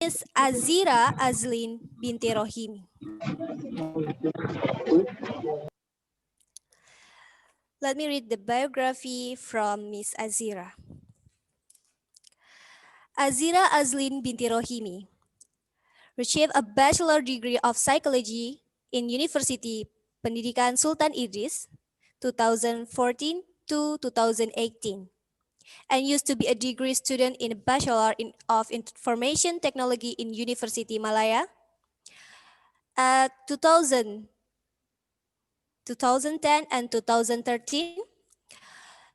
is Azira Azlin binti Rohimi. Let me read the biography from Miss Azira. Azira Azlin binti Rohimi received a bachelor degree of psychology in University Pendidikan Sultan Idris 2014 to 2018 and used to be a degree student in of Information Technology in University Malaya at 2010 and 2013.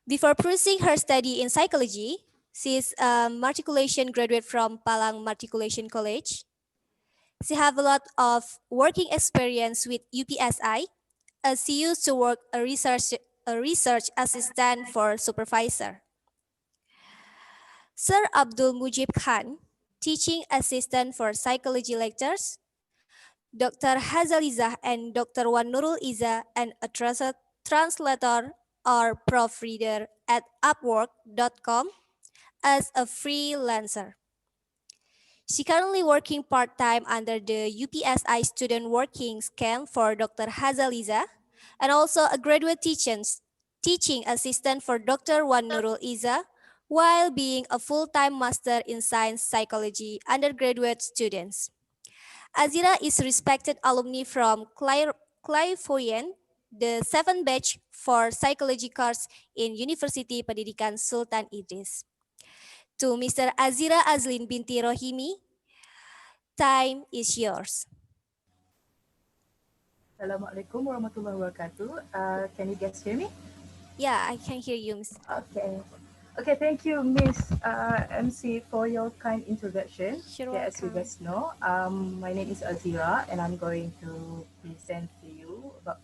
Before pursuing her study in psychology, she is a matriculation graduate from Palang Matriculation College. She have a lot of working experience with UPSI, as she used to work a research assistant for supervisor. Sir Abdul Mujib Khan, teaching assistant for psychology lectures. Dr. Hazalizah and Dr. Wan Nurul Iza, and a translator or proofreader at Upwork.com as a freelancer. She currently working part-time under the UPSI student working scheme for Dr. Hazaliza and also a graduate teaching assistant for Dr. Wan Nurul Iza while being a full-time master in science psychology undergraduate students. Azira is respected alumni from Clairvoyant, the 7th batch for psychology course in University Pendidikan Sultan Idris. To Mr. Azira Azlin binti Rohimi, time is yours. Assalamualaikum warahmatullahi wabarakatuh. Can you guys hear me? Yeah, I can hear you, Ms. Okay. Okay, thank you, Miss MC, for your kind introduction. You're Okay, as you welcome. guys know, my name is Azira, and I'm going to present to you about.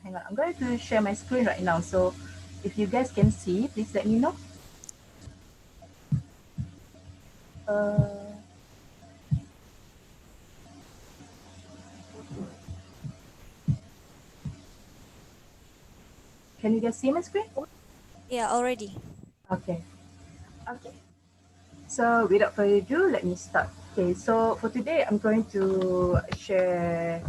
Hang on, I'm going to share my screen right now. So, if you guys can see, please let me know. Uh, can you guys see my screen? Yeah, already. Okay. Okay. So without further ado, let me start. Okay, so for today, I'm going to share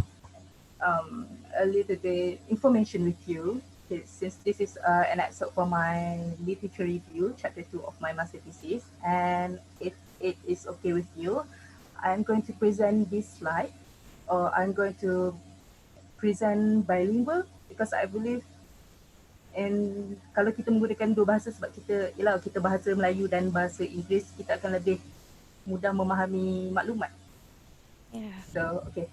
a little bit information with you. Okay, since this is an excerpt from my literature review, chapter 2 of my master thesis, and if it is okay with you, I'm going to present this slide, or I'm going to present bilingual because I believe kalau kita menggunakan dua bahasa sebab kita bahasa Melayu dan bahasa Inggeris, kita akan lebih mudah memahami maklumat. Yeah. So, okay.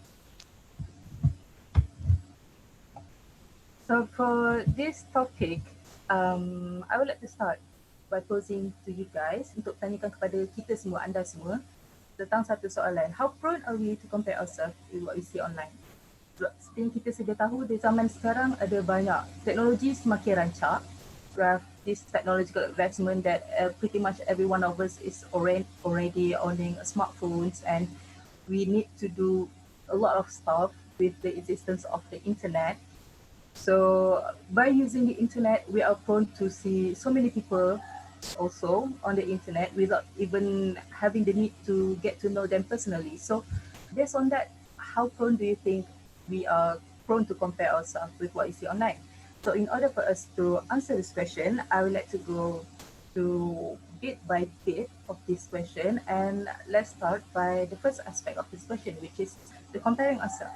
So for this topic, I would like to start by posing to you guys untuk tanyakan kepada kita semua, anda semua, tentang satu soalan. How prone are we to compare ourselves with what we see online? Seperti yang kita sudah tahu, di zaman sekarang ada banyak teknologi semakin rancak. We have this technological advancement that pretty much every one of us is already owning smartphones, and we need to do a lot of stuff with the existence of the internet. So by using the internet, we are prone to see so many people also on the internet without even having the need to get to know them personally. So based on that, how prone do you think we are prone to compare ourselves with what you see online? So in order for us to answer this question, I would like to go to bit by bit of this question, and let's start by the first aspect of this question, which is the comparing ourselves.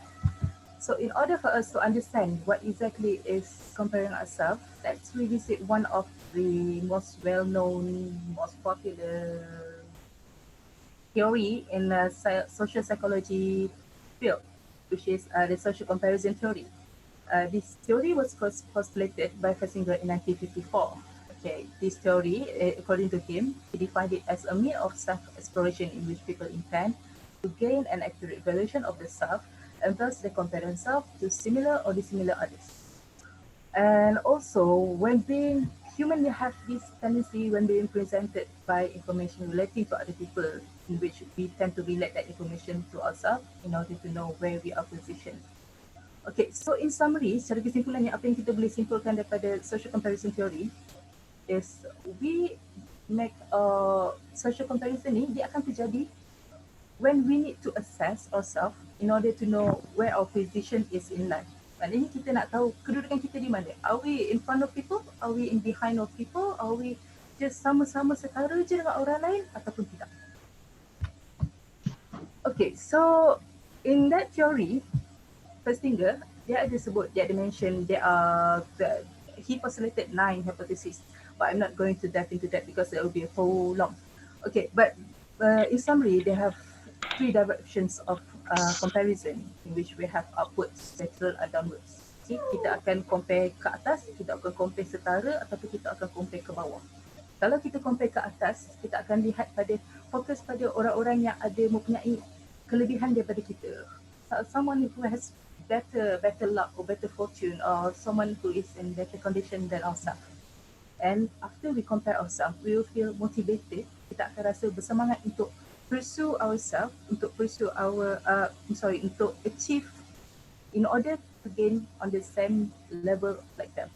So in order for us to understand what exactly is comparing ourselves, let's revisit one of the most well-known, most popular theory in the social psychology field, which is the social comparison theory. This theory was first postulated by Festinger in 1954. Okay, this theory, according to him, he defined it as a means of self-exploration in which people intend to gain an accurate evaluation of the self, and thus they compare themselves to similar or dissimilar others. And also, when being human, we have this tendency when being presented by information relating to other people, in which we tend to relate that information to ourselves in order to know where we are positioned. Okay, so in summary, secara kesimpulannya, apa yang kita boleh simpulkan daripada social comparison theory is we make social comparison ni, dia akan terjadi when we need to assess ourselves in order to know where our position is in life. Maknanya kita nak tahu kedudukan kita di mana. Are we in front of people? Are we in behind of people? Are we just sama-sama setara je dengan orang lain ataupun tidak? Okay, so in that theory, first thing dia ada sebut, dia ada mention he postulated 9 hypotheses, but I'm not going to dive into that because it will be so long. Okay, but in summary, they have 3 directions of comparison in which we have upwards, lateral, and downwards. Okay, kita akan compare ke atas, kita akan compare setara ataupun kita akan compare ke bawah. Kalau kita compare ke atas, kita akan lihat fokus pada orang-orang yang ada mempunyai kelebihan daripada kita. Someone who has better luck or better fortune, or someone who is in better condition than ourselves. And after we compare ourselves, we will feel motivated. Kita akan rasa bersemangat untuk pursue ourselves, untuk pursue untuk achieve in order to gain on the same level like them.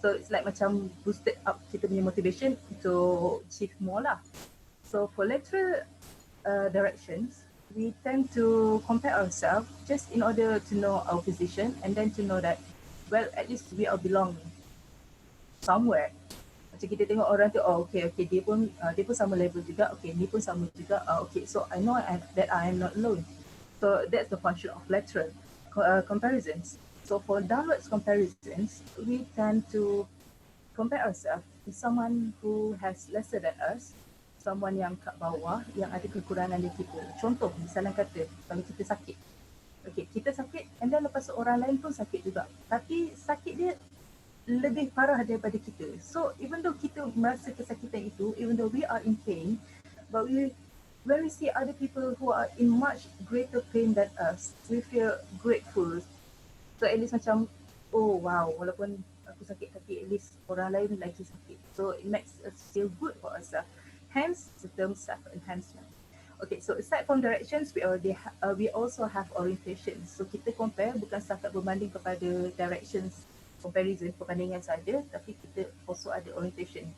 So it's like macam boosted up kita punya motivation to achieve more lah. So for lateral directions, we tend to compare ourselves just in order to know our position and then to know that, well, at least we are belonging somewhere. Macam kita tengok orang tu, oh okay, dia pun sama level juga, okay, ni pun sama juga, okay, so I know that I am not alone. So that's the function of lateral comparisons. So for downwards comparisons, we tend to compare ourselves with someone who has lesser than us, someone yang kat bawah, yang ada kekurangan dari kita. Contoh, misalnya kata, kalau kita sakit. Okay, kita sakit and then lepas tu orang lain pun sakit juga. Tapi sakit dia lebih parah daripada kita. So even though kita merasa kesakitan itu, even though we are in pain, but when we see other people who are in much greater pain than us, we feel grateful. So at least macam, oh wow, walaupun aku sakit tapi at least orang lain lagi sakit. So it makes us feel good for ourselves. Hence the term self-enhancement. Okay, so aside from directions, we also have orientations. So kita compare bukan setakat berbanding kepada directions, comparison, perbandingan saja, tapi kita also ada orientation.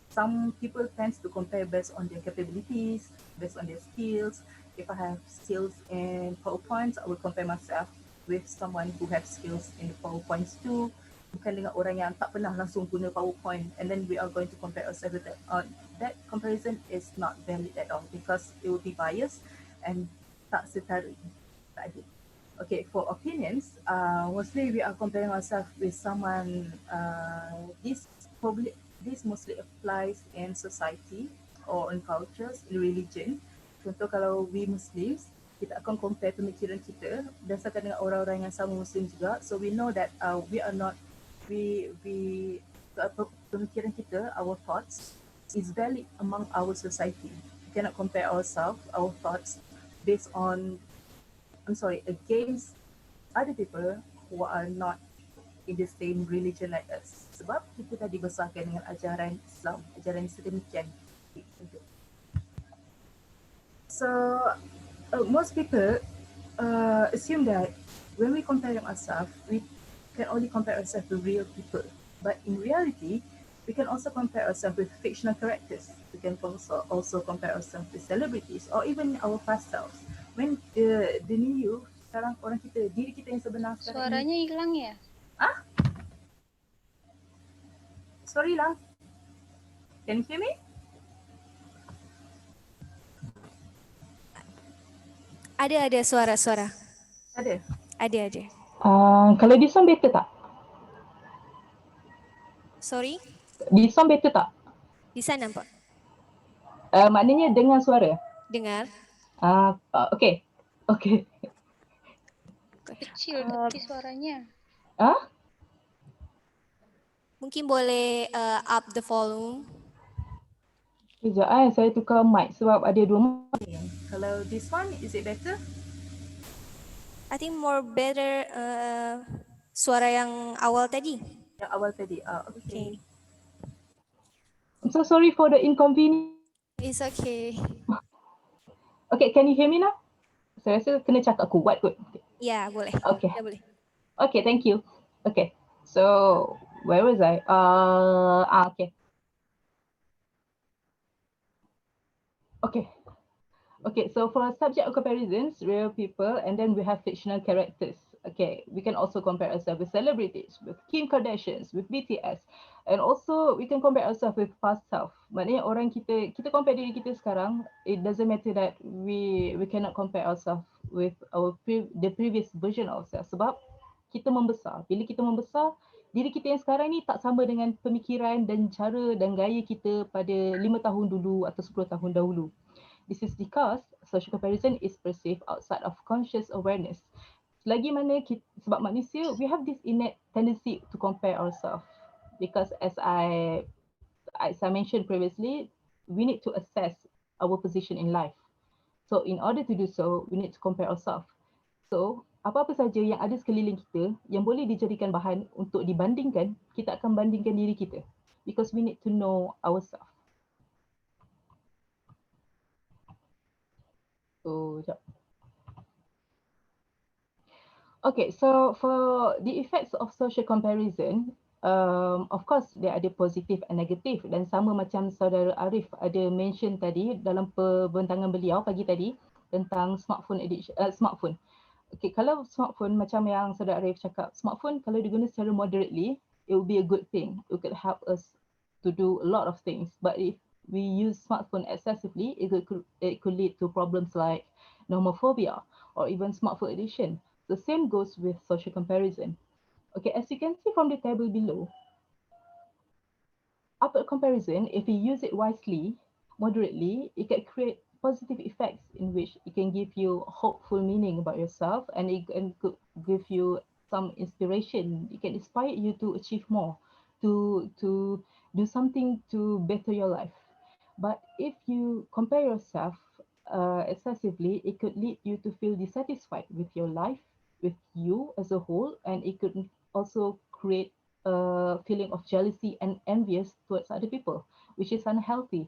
Some people tend to compare based on their capabilities, based on their skills. If I have skills in PowerPoint, I will compare myself with someone who have skills in the PowerPoints too. Bukan dengan orang yang tak pernah langsung guna PowerPoint, and then we are going to compare ourselves with that. That comparison is not valid at all because it will be biased and tak setara. Tak adil. Okay, for opinions, mostly we are comparing ourselves with someone. This mostly applies in society or in cultures, in religion. Contoh kalau we Muslims, kita akan compare pemikiran kita berdasarkan dengan orang-orang yang sama Muslim juga. So we know that pemikiran kita, our thoughts, is valid among our society. We cannot compare our thoughts based on, against other people who are not in the same religion like us. Sebab kita dah dibesarkan dengan ajaran Islam, ajaran sedemikian. So most people assume that when we compare ourselves, we can only compare ourselves to real people. But in reality, we can also compare ourselves with fictional characters. We can also compare ourselves with celebrities or even our past selves. When the new you, sekarang orang kita, diri kita yang sebenar sekarang. Suaranya hilang ya? Sorry lang. Can you hear me? Ada suara-suara. Ada. Kalau di sound better tak? Sorry, Di sound better tak? di sana nampak. Maknanya dengar suara. Dengar. Okay. Kecil tapi suaranya. Mungkin boleh up the volume. Sekejap saya tukar mic sebab ada dua mic. Kalau this one, is it better? I think more better suara yang awal tadi. Yang awal tadi. Okay. I'm so sorry for the inconvenience. It's okay. Okay, can you hear me now? Saya rasa kena cakap kuat kot. Ya, boleh. Okay. Ya, boleh. Okay, thank you. Okay, so where was I? Okay. Okay, so for subject of comparisons, real people, and then we have fictional characters. Okay, we can also compare ourselves with celebrities, with Kim Kardashians, with BTS, and also we can compare ourselves with past self. Maknanya orang kita compare diri kita sekarang, it doesn't matter that we cannot compare ourselves with the previous version of ourselves sebab kita membesar. Bila kita membesar, diri kita yang sekarang ni tak sama dengan pemikiran dan cara dan gaya kita pada 5 tahun dulu atau 10 tahun dahulu. This is because social comparison is perceived outside of conscious awareness. Selagi mana sebab manusia, we have this innate tendency to compare ourselves. Because as I mentioned previously, we need to assess our position in life. So in order to do so, we need to compare ourselves. So apa-apa saja yang ada sekeliling kita yang boleh dijadikan bahan untuk dibandingkan, kita akan bandingkan diri kita. Because we need to know ourselves. Okay, so for the effects of social comparison, of course there ada positif and negatif dan sama macam saudara Arif ada mention tadi dalam pembentangan beliau pagi tadi tentang smartphone addiction, smartphone. Okay, kalau smartphone macam yang saudara Arif cakap, smartphone kalau diguna secara moderately, it will be a good thing. It could help us to do a lot of things. But if we use smartphone excessively, it could lead to problems like nomophobia or even smartphone addiction. The same goes with social comparison. Okay, as you can see from the table below, upward comparison, if you use it wisely, moderately, it can create positive effects in which it can give you hopeful meaning about yourself and it can give you some inspiration. It can inspire you to achieve more, to do something to better your life. But if you compare yourself excessively, it could lead you to feel dissatisfied with your life, with you as a whole, and it could also create a feeling of jealousy and envious towards other people, which is unhealthy.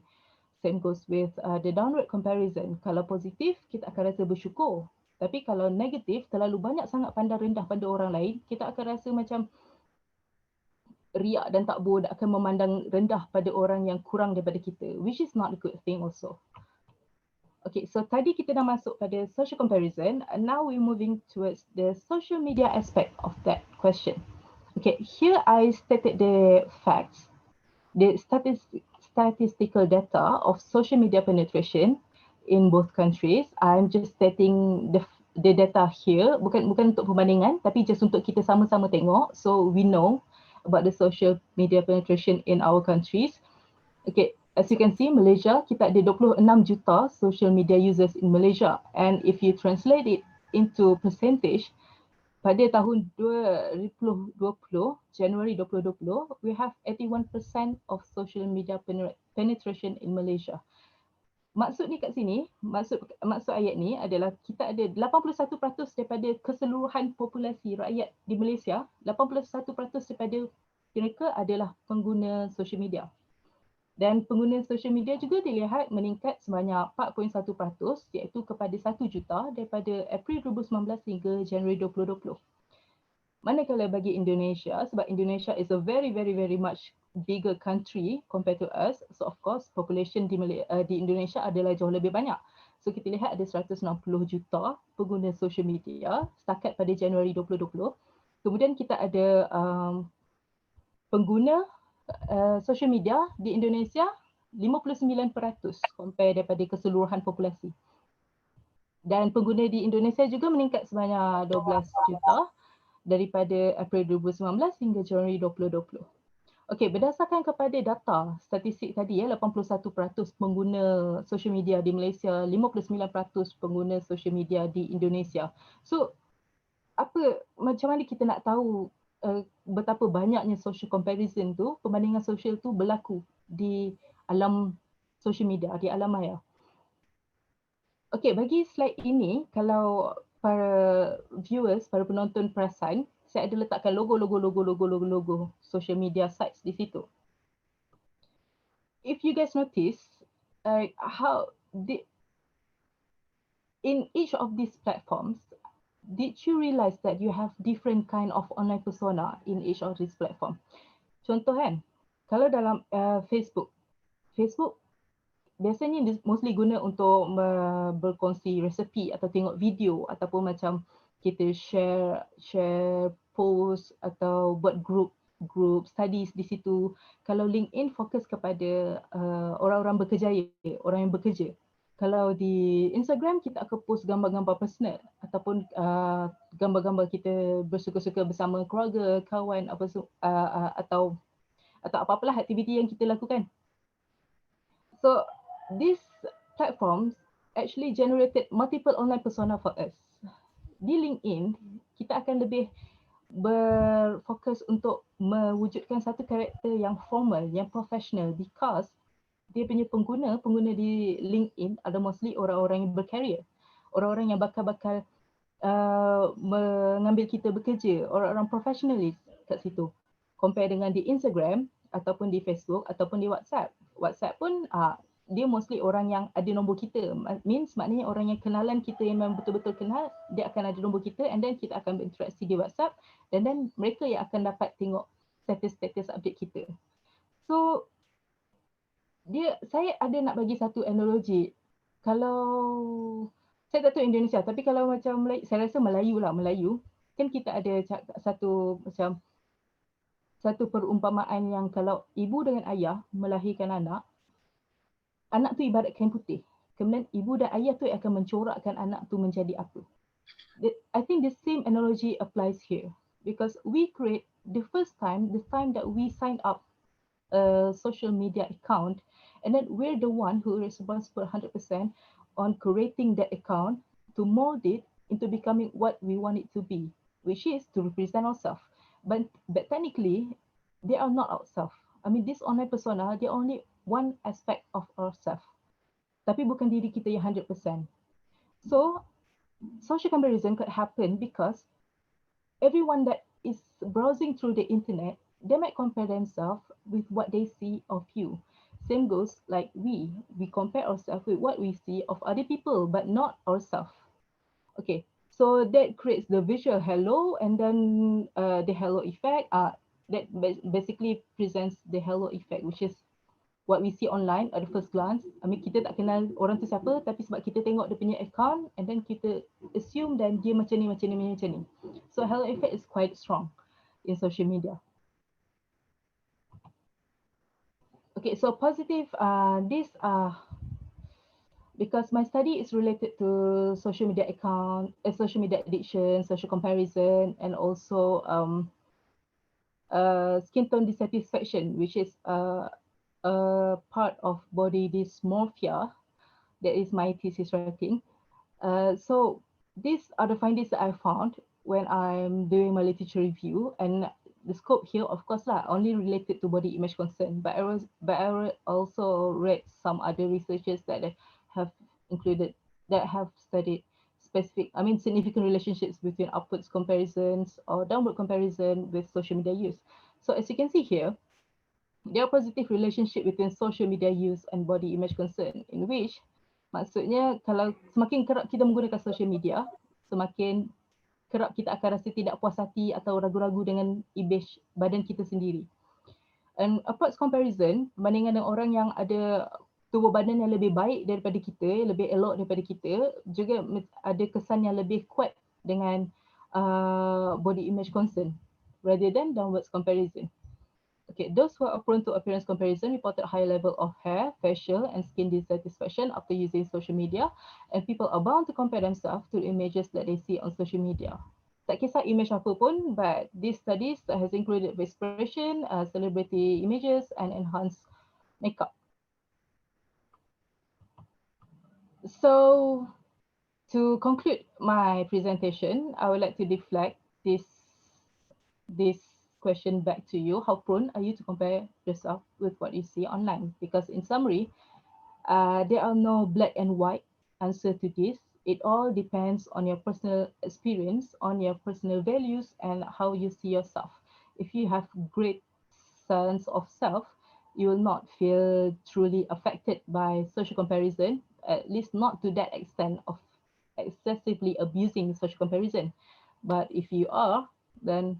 Same goes with the downward comparison. Kalau positif, kita akan rasa bersyukur. Tapi kalau negatif, terlalu banyak sangat pandang rendah pada orang lain, kita akan rasa macam riak dan takbur dan akan memandang rendah pada orang yang kurang daripada kita, which is not a good thing also. Okay, so tadi kita dah masuk pada social comparison, and now we're moving towards the social media aspect of that question. Okay, here I stated the facts, the statistical data of social media penetration in both countries. I'm just stating the data here, bukan untuk perbandingan, tapi just untuk kita sama-sama tengok, so we know about the social media penetration in our countries. Okay, as you can see, Malaysia, kita ada 26 juta social media users in Malaysia. And if you translate it into percentage, pada tahun 2020, January 2020, we have 81% of social media penetration in Malaysia. Maksud ni kat sini, maksud ayat ni adalah kita ada 81% daripada keseluruhan populasi rakyat di Malaysia, 81% daripada mereka adalah pengguna social media. Dan pengguna social media juga dilihat meningkat sebanyak 4.1% iaitu kepada 1 juta daripada April 2019 hingga Januari 2020. Manakala bagi Indonesia, sebab Indonesia is a very much bigger country compared to us, so of course population di Indonesia adalah jauh lebih banyak. So kita lihat ada 160 juta pengguna social media setakat pada Januari 2020. Kemudian kita ada pengguna social media di Indonesia 59% compare daripada keseluruhan populasi. Dan pengguna di Indonesia juga meningkat sebanyak 12 juta daripada April 2019 hingga Januari 2020. Okey, berdasarkan kepada data statistik tadi 81% pengguna social media di Malaysia, 59% pengguna social media di Indonesia. So macam mana kita nak tahu betapa banyaknya social comparison tu, perbandingan sosial tu berlaku di alam social media, di alam maya. Okey, bagi slide ini, kalau para viewers, para penonton perasan, saya ada letakkan logo social media sites di situ. If you guys notice, in each of these platforms, did you realize that you have different kind of online persona in each of these platform? Contoh kan, kalau dalam Facebook biasanya mostly guna untuk berkongsi resepi atau tengok video ataupun macam kita share post atau buat group studies di situ. Kalau LinkedIn fokus kepada orang-orang berkejaya, orang yang bekerja. Kalau di Instagram kita akan post gambar-gambar personal ataupun gambar-gambar kita bersuka-suka bersama keluarga, kawan atau apa-apalah aktiviti yang kita lakukan. So these platforms actually generated multiple online persona for us. Di LinkedIn, kita akan lebih berfokus untuk mewujudkan satu karakter yang formal, yang professional because dia punya pengguna di LinkedIn ada mostly orang-orang yang berkarier, orang-orang yang bakal mengambil kita bekerja, orang-orang professionalis kat situ. Compare dengan di Instagram ataupun di Facebook ataupun di WhatsApp. WhatsApp pun dia mostly orang yang ada nombor kita. Maknanya orang yang kenalan kita yang memang betul-betul kenal, dia akan ada nombor kita and then kita akan berinteraksi di WhatsApp dan then mereka yang akan dapat tengok status-status update kita. So saya ada nak bagi satu analogi. Kalau saya tak tahu Indonesia, tapi kalau macam saya rasa Melayu kan kita ada satu perumpamaan yang kalau ibu dengan ayah melahirkan anak tu ibarat kain putih. Kemudian ibu dan ayah tu akan mencorakkan anak tu menjadi apa. I think the same analogy applies here because we create the time that we sign up a social media account, and then we're the one who is responsible 100% on creating that account to mold it into becoming what we want it to be, which is to represent ourselves. But technically, they are not ourselves. I mean, this online persona, they're only one aspect of ourselves. Tapi bukan diri kita yang 100%. So, social comparison could happen because everyone that is browsing through the internet, they might compare themselves with what they see of you. Same goes like we compare ourselves with what we see of other people, but not ourselves. Okay, so that creates the visual halo and then the halo effect. That basically presents the halo effect, which is what we see online at the first glance. I mean, kita tak kenal orang tu siapa, tapi sebab kita tengok dia punya account and then kita assume dan dia macam ni. So halo effect is quite strong in social media. Okay, so positive, because my study is related to social media social media addiction, social comparison, and also skin tone dissatisfaction, which is a part of body dysmorphia. That is my thesis writing. So these are the findings that I found when I'm doing my literature review, and the scope here, of course, only related to body image concern. But I also read some other researchers that have studied significant relationships between upwards comparisons or downward comparison with social media use. So as you can see here, there are positive relationship between social media use and body image concern, in which maksudnya kalau semakin kerap kita menggunakan social media, semakin kerap kita akan rasa tidak puas hati atau ragu-ragu dengan image badan kita sendiri. And upwards comparison, bandingan dengan orang yang ada tubuh badan yang lebih baik daripada kita, lebih elok daripada kita, juga ada kesan yang lebih kuat dengan body image concern rather than downwards comparison. Okay, those who are prone to appearance comparison reported high level of hair, facial, and skin dissatisfaction after using social media, and people are bound to compare themselves to the images that they see on social media. Tak kisah image apa pun, but these studies has included expression, celebrity images, and enhanced makeup. So, to conclude my presentation, I would like to deflect this question back to you. How prone are you to compare yourself with what you see online? Because in summary, there are no black and white answer to this. It all depends on your personal experience, on your personal values, and how you see yourself. If you have great sense of self, you will not feel truly affected by social comparison, at least not to that extent of excessively abusing social comparison. But if you are, then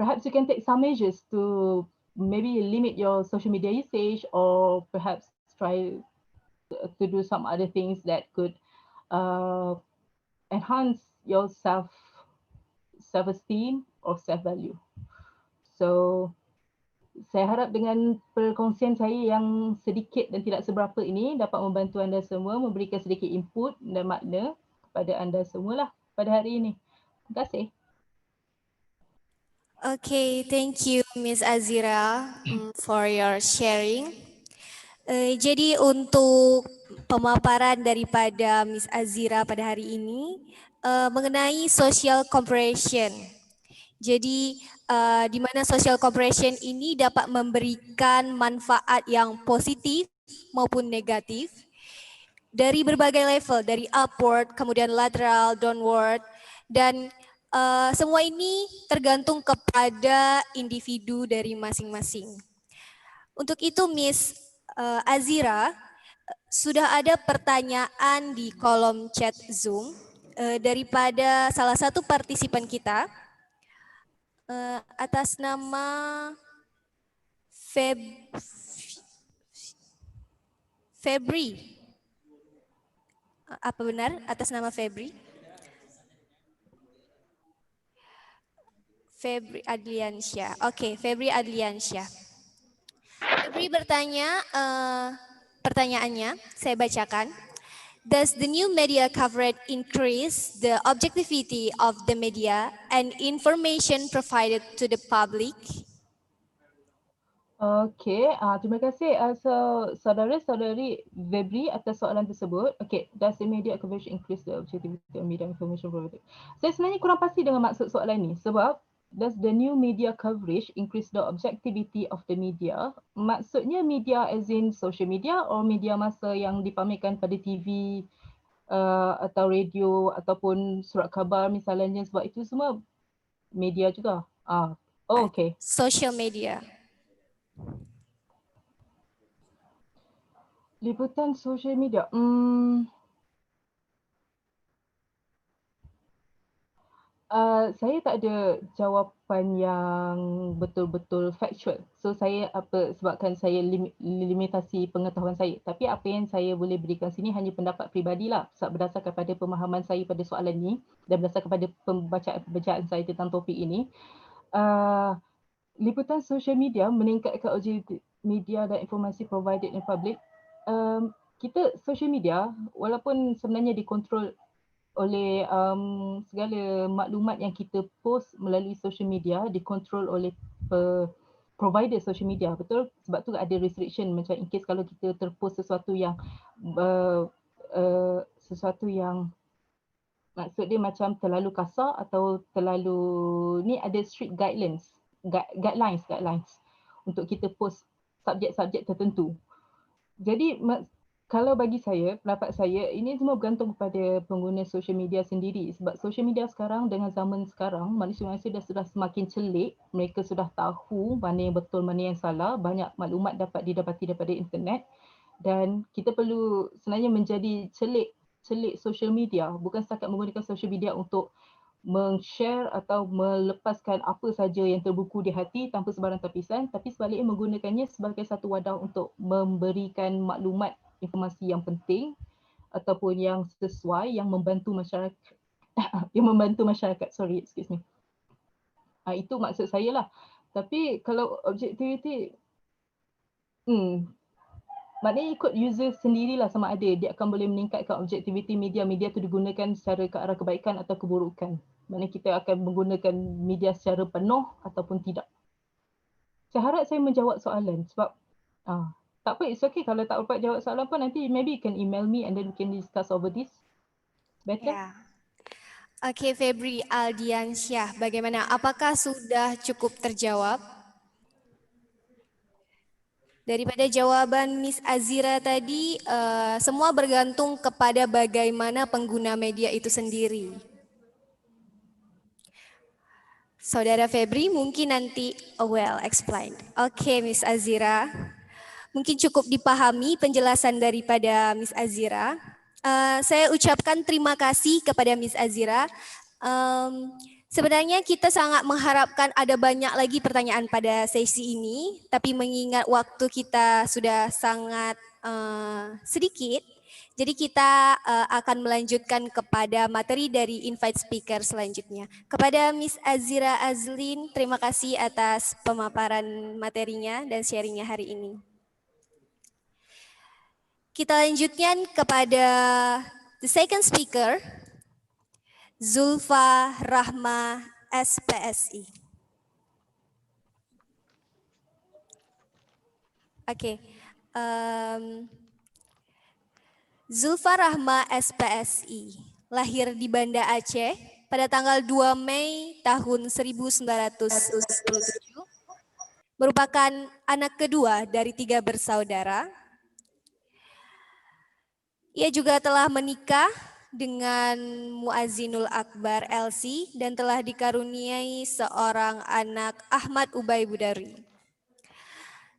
perhaps you can take some measures to maybe limit your social media usage, or perhaps try to do some other things that could enhance your self-esteem or self-value. So saya harap dengan perkongsian saya yang sedikit dan tidak seberapa ini dapat membantu anda semua, memberikan sedikit input dan makna kepada anda semualah pada hari ini. Terima kasih. Okay, thank you Miss Azira for your sharing. Jadi untuk pemaparan daripada Miss Azira pada hari ini mengenai social comparison. Jadi di mana social comparison ini dapat memberikan manfaat yang positif maupun negatif dari berbagai level, dari upward, kemudian lateral, downward, dan semua ini tergantung kepada individu dari masing-masing. Untuk itu Miss Azira, sudah ada pertanyaan di kolom chat Zoom daripada salah satu partisipan kita atas nama Febri. Apa benar atas nama Febri? Febri Adliansyah. Oke, Febri Adliansyah. Febri bertanya, pertanyaannya saya bacakan. Does the new media coverage increase the objectivity of the media and information provided to the public? Okay, terima kasih saudara-saudari Febri atas soalan tersebut. Okay, does the media coverage increase the objectivity of media information provided? Saya sebenarnya kurang pasti dengan maksud soalan ni sebab does the new media coverage increase the objectivity of the media? Maksudnya media as in social media or media masa yang dipamerkan pada TV atau radio ataupun surat khabar misalnya, sebab itu semua media juga. Okay. Social media. Liputan social media. Saya tak ada jawapan yang betul-betul factual. So saya sebabkan saya limitasi pengetahuan saya. Tapi apa yang saya boleh berikan sini hanya pendapat peribadilah berdasarkan pada pemahaman saya pada soalan ini dan berdasarkan pada pembacaan saya tentang topik ini. Liputan social media meningkatkan objektiviti media dan informasi provided in public. Kita social media walaupun sebenarnya dikontrol oleh segala maklumat yang kita post melalui social media dikontrol oleh provider social media, betul? Sebab tu ada restriction macam in case kalau kita terpost sesuatu yang maksud dia macam terlalu kasar atau terlalu ni, ada strict guidelines untuk kita post subjek-subjek tertentu. Jadi kalau bagi saya, pendapat saya, ini semua bergantung kepada pengguna social media sendiri. Sebab social media sekarang dengan zaman sekarang, manusia-manusia sudah semakin celik. Mereka sudah tahu mana yang betul, mana yang salah. Banyak maklumat dapat didapati daripada internet. Dan kita perlu sebenarnya menjadi celik social media. Bukan setakat menggunakan social media untuk meng-share atau melepaskan apa saja yang terbuku di hati tanpa sebarang tapisan. Tapi sebaliknya menggunakannya sebagai satu wadah untuk memberikan maklumat, informasi yang penting ataupun yang sesuai yang membantu masyarakat itu maksud saya lah. Tapi kalau objectivity maknanya ikut user sendirilah sama ada dia akan boleh meningkatkan objectivity media tu digunakan secara ke arah kebaikan atau keburukan. Maknanya kita akan menggunakan media secara penuh ataupun tidak. Saya harap saya menjawab soalan sebab tak apa, it's okay kalau tak dapat jawab soalan pun nanti maybe you can email me and then we can discuss over this. Better? Yeah. Okay, Febri Aldiansyah, bagaimana? Apakah sudah cukup terjawab? Daripada jawaban Miss Azira tadi, semua bergantung kepada bagaimana pengguna media itu sendiri. Saudara Febri mungkin nanti explained. Okay, Miss Azira. Mungkin cukup dipahami penjelasan daripada Miss Azira. Saya ucapkan terima kasih kepada Miss Azira. Sebenarnya kita sangat mengharapkan ada banyak lagi pertanyaan pada sesi ini, tapi mengingat waktu kita sudah sangat sedikit. Jadi kita akan melanjutkan kepada materi dari invite speaker selanjutnya. Kepada Miss Azira Azlin, terima kasih atas pemaparan materinya dan sharingnya hari ini. Kita lanjutkan kepada the second speaker, Zulfa Rahma, SPSI. Oke. Zulfa Rahma, SPSI, lahir di Banda Aceh pada tanggal 2 Mei tahun 1997, merupakan anak kedua dari 3 bersaudara. Ia juga telah menikah dengan Muazzinul Akbar LC dan telah dikaruniai seorang anak, Ahmad Ubay Budari.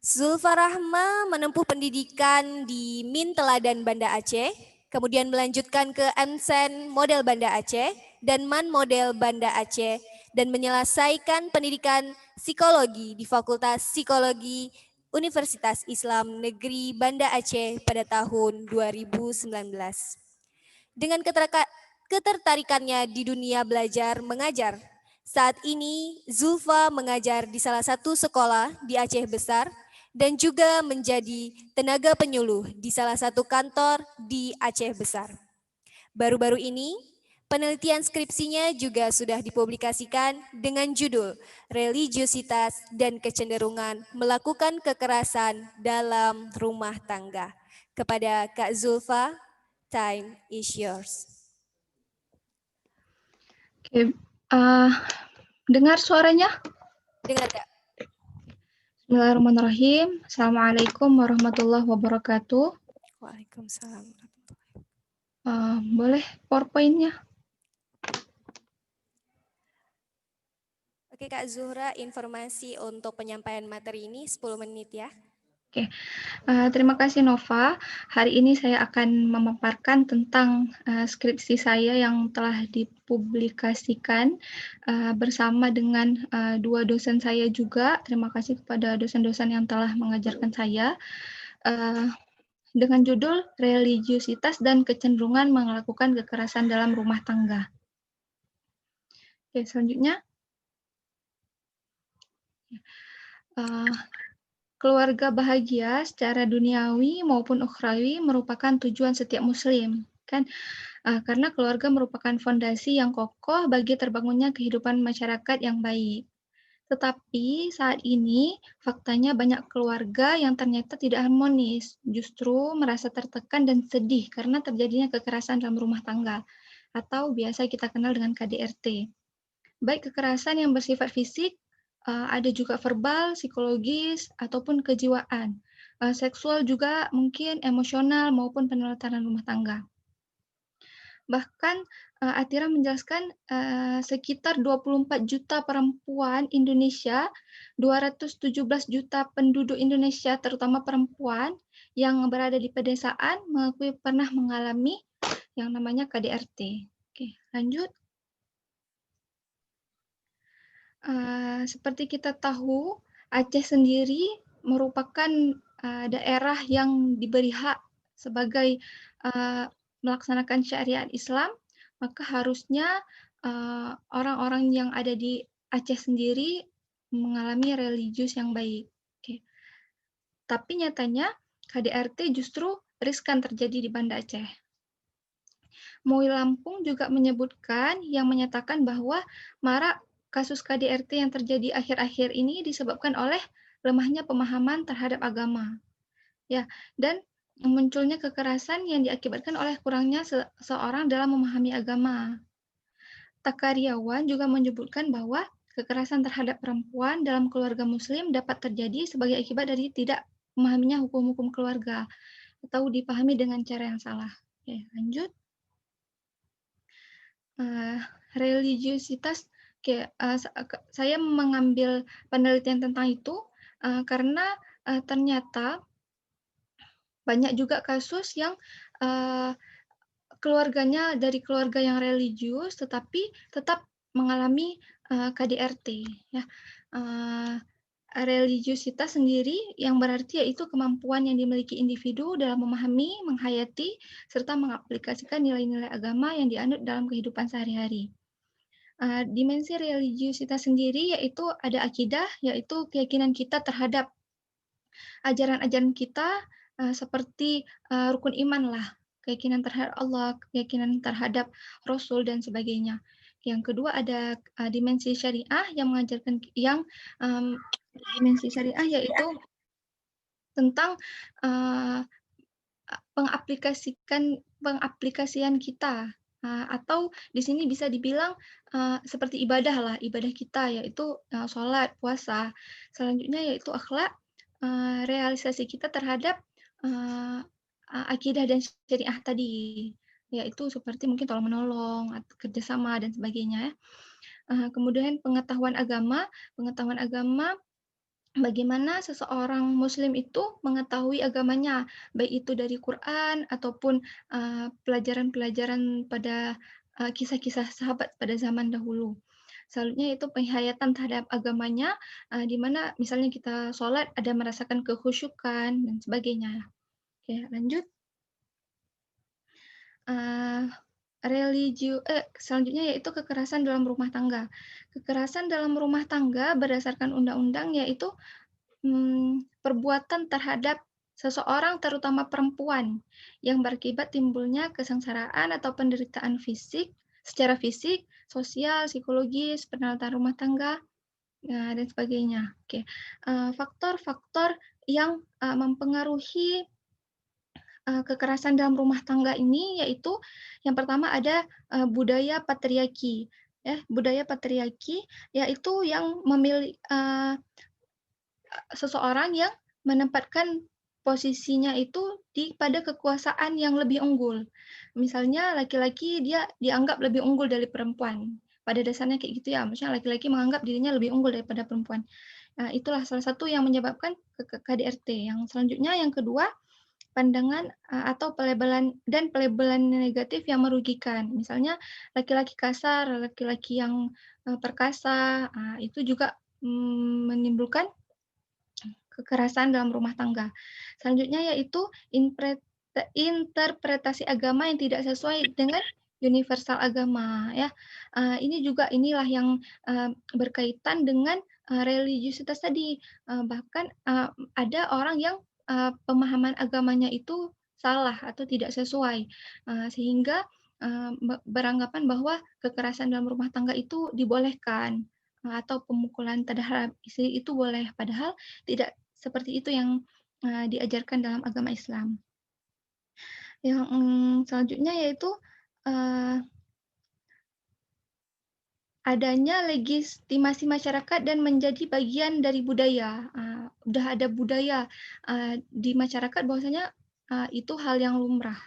Zulfa Rahma menempuh pendidikan di MIN Teladan Banda Aceh, kemudian melanjutkan ke MSen Model Banda Aceh dan MAN Model Banda Aceh, dan menyelesaikan pendidikan psikologi di Fakultas Psikologi Universitas Islam Negeri Banda Aceh pada tahun 2019. Dengan ketertarikannya di dunia belajar mengajar, saat ini Zulfa mengajar di salah satu sekolah di Aceh Besar dan juga menjadi tenaga penyuluh di salah satu kantor di Aceh Besar. Baru-baru ini, penelitian skripsinya juga sudah dipublikasikan dengan judul Religiositas dan Kecenderungan Melakukan Kekerasan dalam Rumah Tangga. Kepada Kak Zulfa, time is yours. Oke, dengar suaranya? Dengar, Kak. Bismillahirrahmanirrahim. Assalamualaikum warahmatullahi wabarakatuh. Waalaikumsalam. Boleh PowerPoint-nya? Oke Kak Zuhra, informasi untuk penyampaian materi ini 10 menit ya. Oke, terima kasih Nova. Hari ini saya akan memaparkan tentang skripsi saya yang telah dipublikasikan bersama dengan 2 dosen saya juga. Terima kasih kepada dosen-dosen yang telah mengajarkan saya. Dengan judul Religiositas dan Kecenderungan Melakukan Kekerasan dalam Rumah Tangga. Oke, selanjutnya. Keluarga bahagia secara duniawi maupun ukhrawi merupakan tujuan setiap muslim, kan? Karena keluarga merupakan fondasi yang kokoh bagi terbangunnya kehidupan masyarakat yang baik. Tetapi saat ini faktanya banyak keluarga yang ternyata tidak harmonis, justru merasa tertekan dan sedih karena terjadinya kekerasan dalam rumah tangga, atau biasa kita kenal dengan KDRT. Baik kekerasan yang bersifat fisik, ada juga verbal, psikologis, ataupun kejiwaan. Seksual juga mungkin emosional maupun penelantaran rumah tangga. Bahkan Atira menjelaskan sekitar 24 juta perempuan Indonesia, 217 juta penduduk Indonesia terutama perempuan yang berada di pedesaan mengakui pernah mengalami yang namanya KDRT. Oke, lanjut. Seperti kita tahu, Aceh sendiri merupakan daerah yang diberi hak sebagai melaksanakan syariat Islam, maka harusnya orang-orang yang ada di Aceh sendiri mengalami religius yang baik. Oke. Tapi nyatanya KDRT justru riskan terjadi di Banda Aceh. MUI Lampung juga menyebutkan yang menyatakan bahwa marak kasus KDRT yang terjadi akhir-akhir ini disebabkan oleh lemahnya pemahaman terhadap agama. Ya, dan munculnya kekerasan yang diakibatkan oleh kurangnya seorang dalam memahami agama. Takariawan juga menyebutkan bahwa kekerasan terhadap perempuan dalam keluarga muslim dapat terjadi sebagai akibat dari tidak memahaminya hukum-hukum keluarga atau dipahami dengan cara yang salah. Oke, lanjut. Religiositas, saya mengambil penelitian tentang itu karena ternyata banyak juga kasus yang keluarganya dari keluarga yang religius tetapi tetap mengalami KDRT. Ya. religiusitas sendiri yang berarti yaitu kemampuan yang dimiliki individu dalam memahami, menghayati, serta mengaplikasikan nilai-nilai agama yang dianut dalam kehidupan sehari-hari. Dimensi religiusitas sendiri yaitu ada akidah, yaitu keyakinan kita terhadap ajaran-ajaran kita seperti rukun iman lah, keyakinan terhadap Allah, keyakinan terhadap Rasul dan sebagainya. Yang kedua ada dimensi syariah yang mengajarkan dimensi syariah yaitu tentang pengaplikasian kita atau di sini bisa dibilang seperti ibadah lah, ibadah kita yaitu sholat, puasa. Selanjutnya yaitu akhlak, realisasi kita terhadap akidah dan syariah tadi, yaitu seperti mungkin tolong menolong, kerjasama dan sebagainya. Kemudian pengetahuan agama bagaimana seseorang Muslim itu mengetahui agamanya, baik itu dari Quran ataupun pelajaran-pelajaran pada kisah-kisah sahabat pada zaman dahulu. Selanjutnya itu penghayatan terhadap agamanya, di mana misalnya kita sholat ada merasakan kekhusyukan dan sebagainya. Oke, lanjut. Selanjutnya yaitu kekerasan dalam rumah tangga. Kekerasan dalam rumah tangga berdasarkan undang-undang yaitu perbuatan terhadap seseorang terutama perempuan yang berakibat timbulnya kesengsaraan atau penderitaan secara fisik, sosial, psikologis, penalatan rumah tangga, dan sebagainya. Oke. Faktor-faktor yang mempengaruhi kekerasan dalam rumah tangga ini yaitu yang pertama ada budaya patriarki. Budaya patriarki yaitu yang memilih seseorang yang menempatkan posisinya itu pada kekuasaan yang lebih unggul. Misalnya laki-laki dia dianggap lebih unggul dari perempuan. Pada dasarnya kayak gitu ya, misalnya laki-laki menganggap dirinya lebih unggul daripada perempuan. Itulah salah satu yang menyebabkan KDRT. Yang selanjutnya, yang kedua, pandangan atau pelabelan negatif yang merugikan. Misalnya laki-laki kasar, laki-laki yang perkasa, itu juga menimbulkan kekerasan dalam rumah tangga. Selanjutnya yaitu interpretasi agama yang tidak sesuai dengan universal agama ya. Inilah yang berkaitan dengan religiusitas tadi. Bahkan ada orang yang pemahaman agamanya itu salah atau tidak sesuai sehingga beranggapan bahwa kekerasan dalam rumah tangga itu dibolehkan atau pemukulan terhadap istri itu boleh, padahal tidak seperti itu yang diajarkan dalam agama Islam. Yang selanjutnya yaitu adanya legitimasi masyarakat dan menjadi bagian dari budaya. Udah ada budaya di masyarakat bahwasanya itu hal yang lumrah.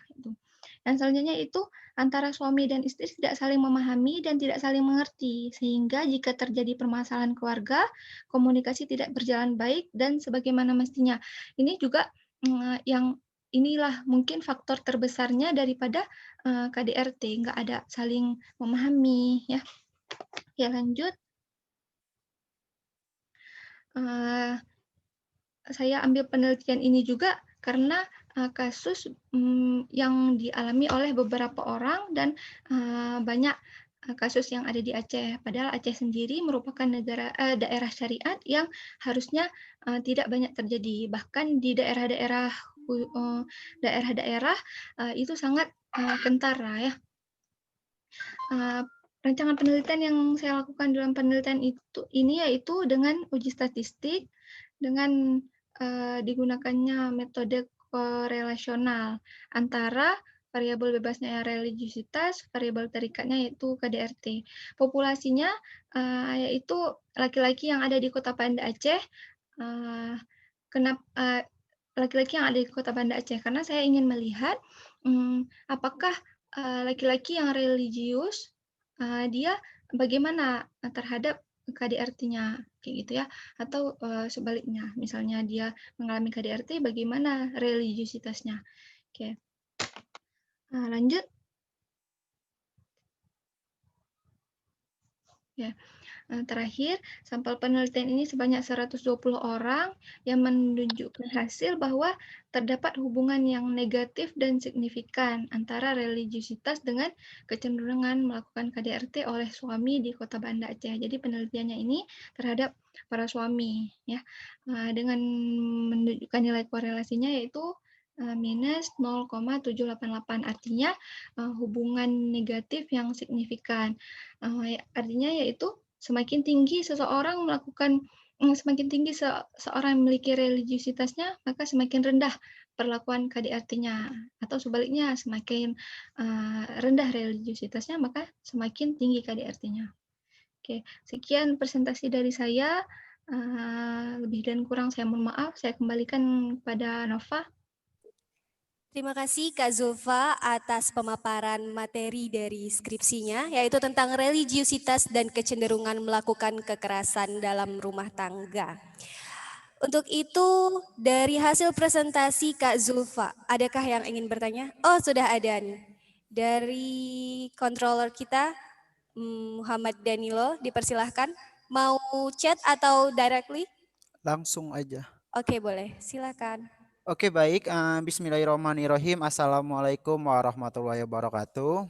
Dan selanjutnya itu antara suami dan istri tidak saling memahami dan tidak saling mengerti, sehingga jika terjadi permasalahan keluarga, komunikasi tidak berjalan baik dan sebagaimana mestinya. Ini juga inilah mungkin faktor terbesarnya daripada KDRT, nggak ada saling memahami ya. Ya lanjut. Saya ambil penelitian ini juga karena kasus yang dialami oleh beberapa orang dan banyak kasus yang ada di Aceh. Padahal Aceh sendiri merupakan daerah syariat yang harusnya tidak banyak terjadi. Bahkan di daerah-daerah itu sangat kentara ya. Rancangan penelitian yang saya lakukan dalam penelitian ini yaitu dengan uji statistik dengan digunakannya metode korelasional antara variabel bebasnya religiusitas, variabel tarikatnya yaitu KDRT. Populasinya yaitu laki-laki yang ada di Kota Banda Aceh. Laki-laki yang ada di Kota Banda Aceh karena saya ingin melihat apakah laki-laki yang religius dia bagaimana terhadap KDRT-nya kayak gitu ya, atau sebaliknya misalnya dia mengalami KDRT bagaimana religiusitasnya. Oke. Lanjut. Terakhir, sampel penelitian ini sebanyak 120 orang yang menunjukkan hasil bahwa terdapat hubungan yang negatif dan signifikan antara religiusitas dengan kecenderungan melakukan KDRT oleh suami di Kota Banda Aceh. Jadi penelitiannya ini terhadap para suami, ya, dengan menunjukkan nilai korelasinya yaitu minus 0,788, artinya hubungan negatif yang signifikan. Artinya yaitu semakin tinggi seseorang semakin tinggi seorang memiliki religiusitasnya, maka semakin rendah perlakuan KDRT-nya, atau sebaliknya semakin rendah religiusitasnya, maka semakin tinggi KDRT-nya. Oke, sekian presentasi dari saya. Lebih dan kurang saya mohon maaf. Saya kembalikan kepada Nova. Terima kasih Kak Zulfa atas pemaparan materi dari skripsinya, yaitu tentang religiusitas dan kecenderungan melakukan kekerasan dalam rumah tangga. Untuk itu, dari hasil presentasi Kak Zulfa, adakah yang ingin bertanya? Oh, sudah ada nih. Dari controller kita, Muhammad Danilo, dipersilahkan. Mau chat atau directly? Langsung aja. Oke, boleh. Silakan. Oke, baik. Bismillahirrahmanirrahim. Assalamualaikum warahmatullahi wabarakatuh.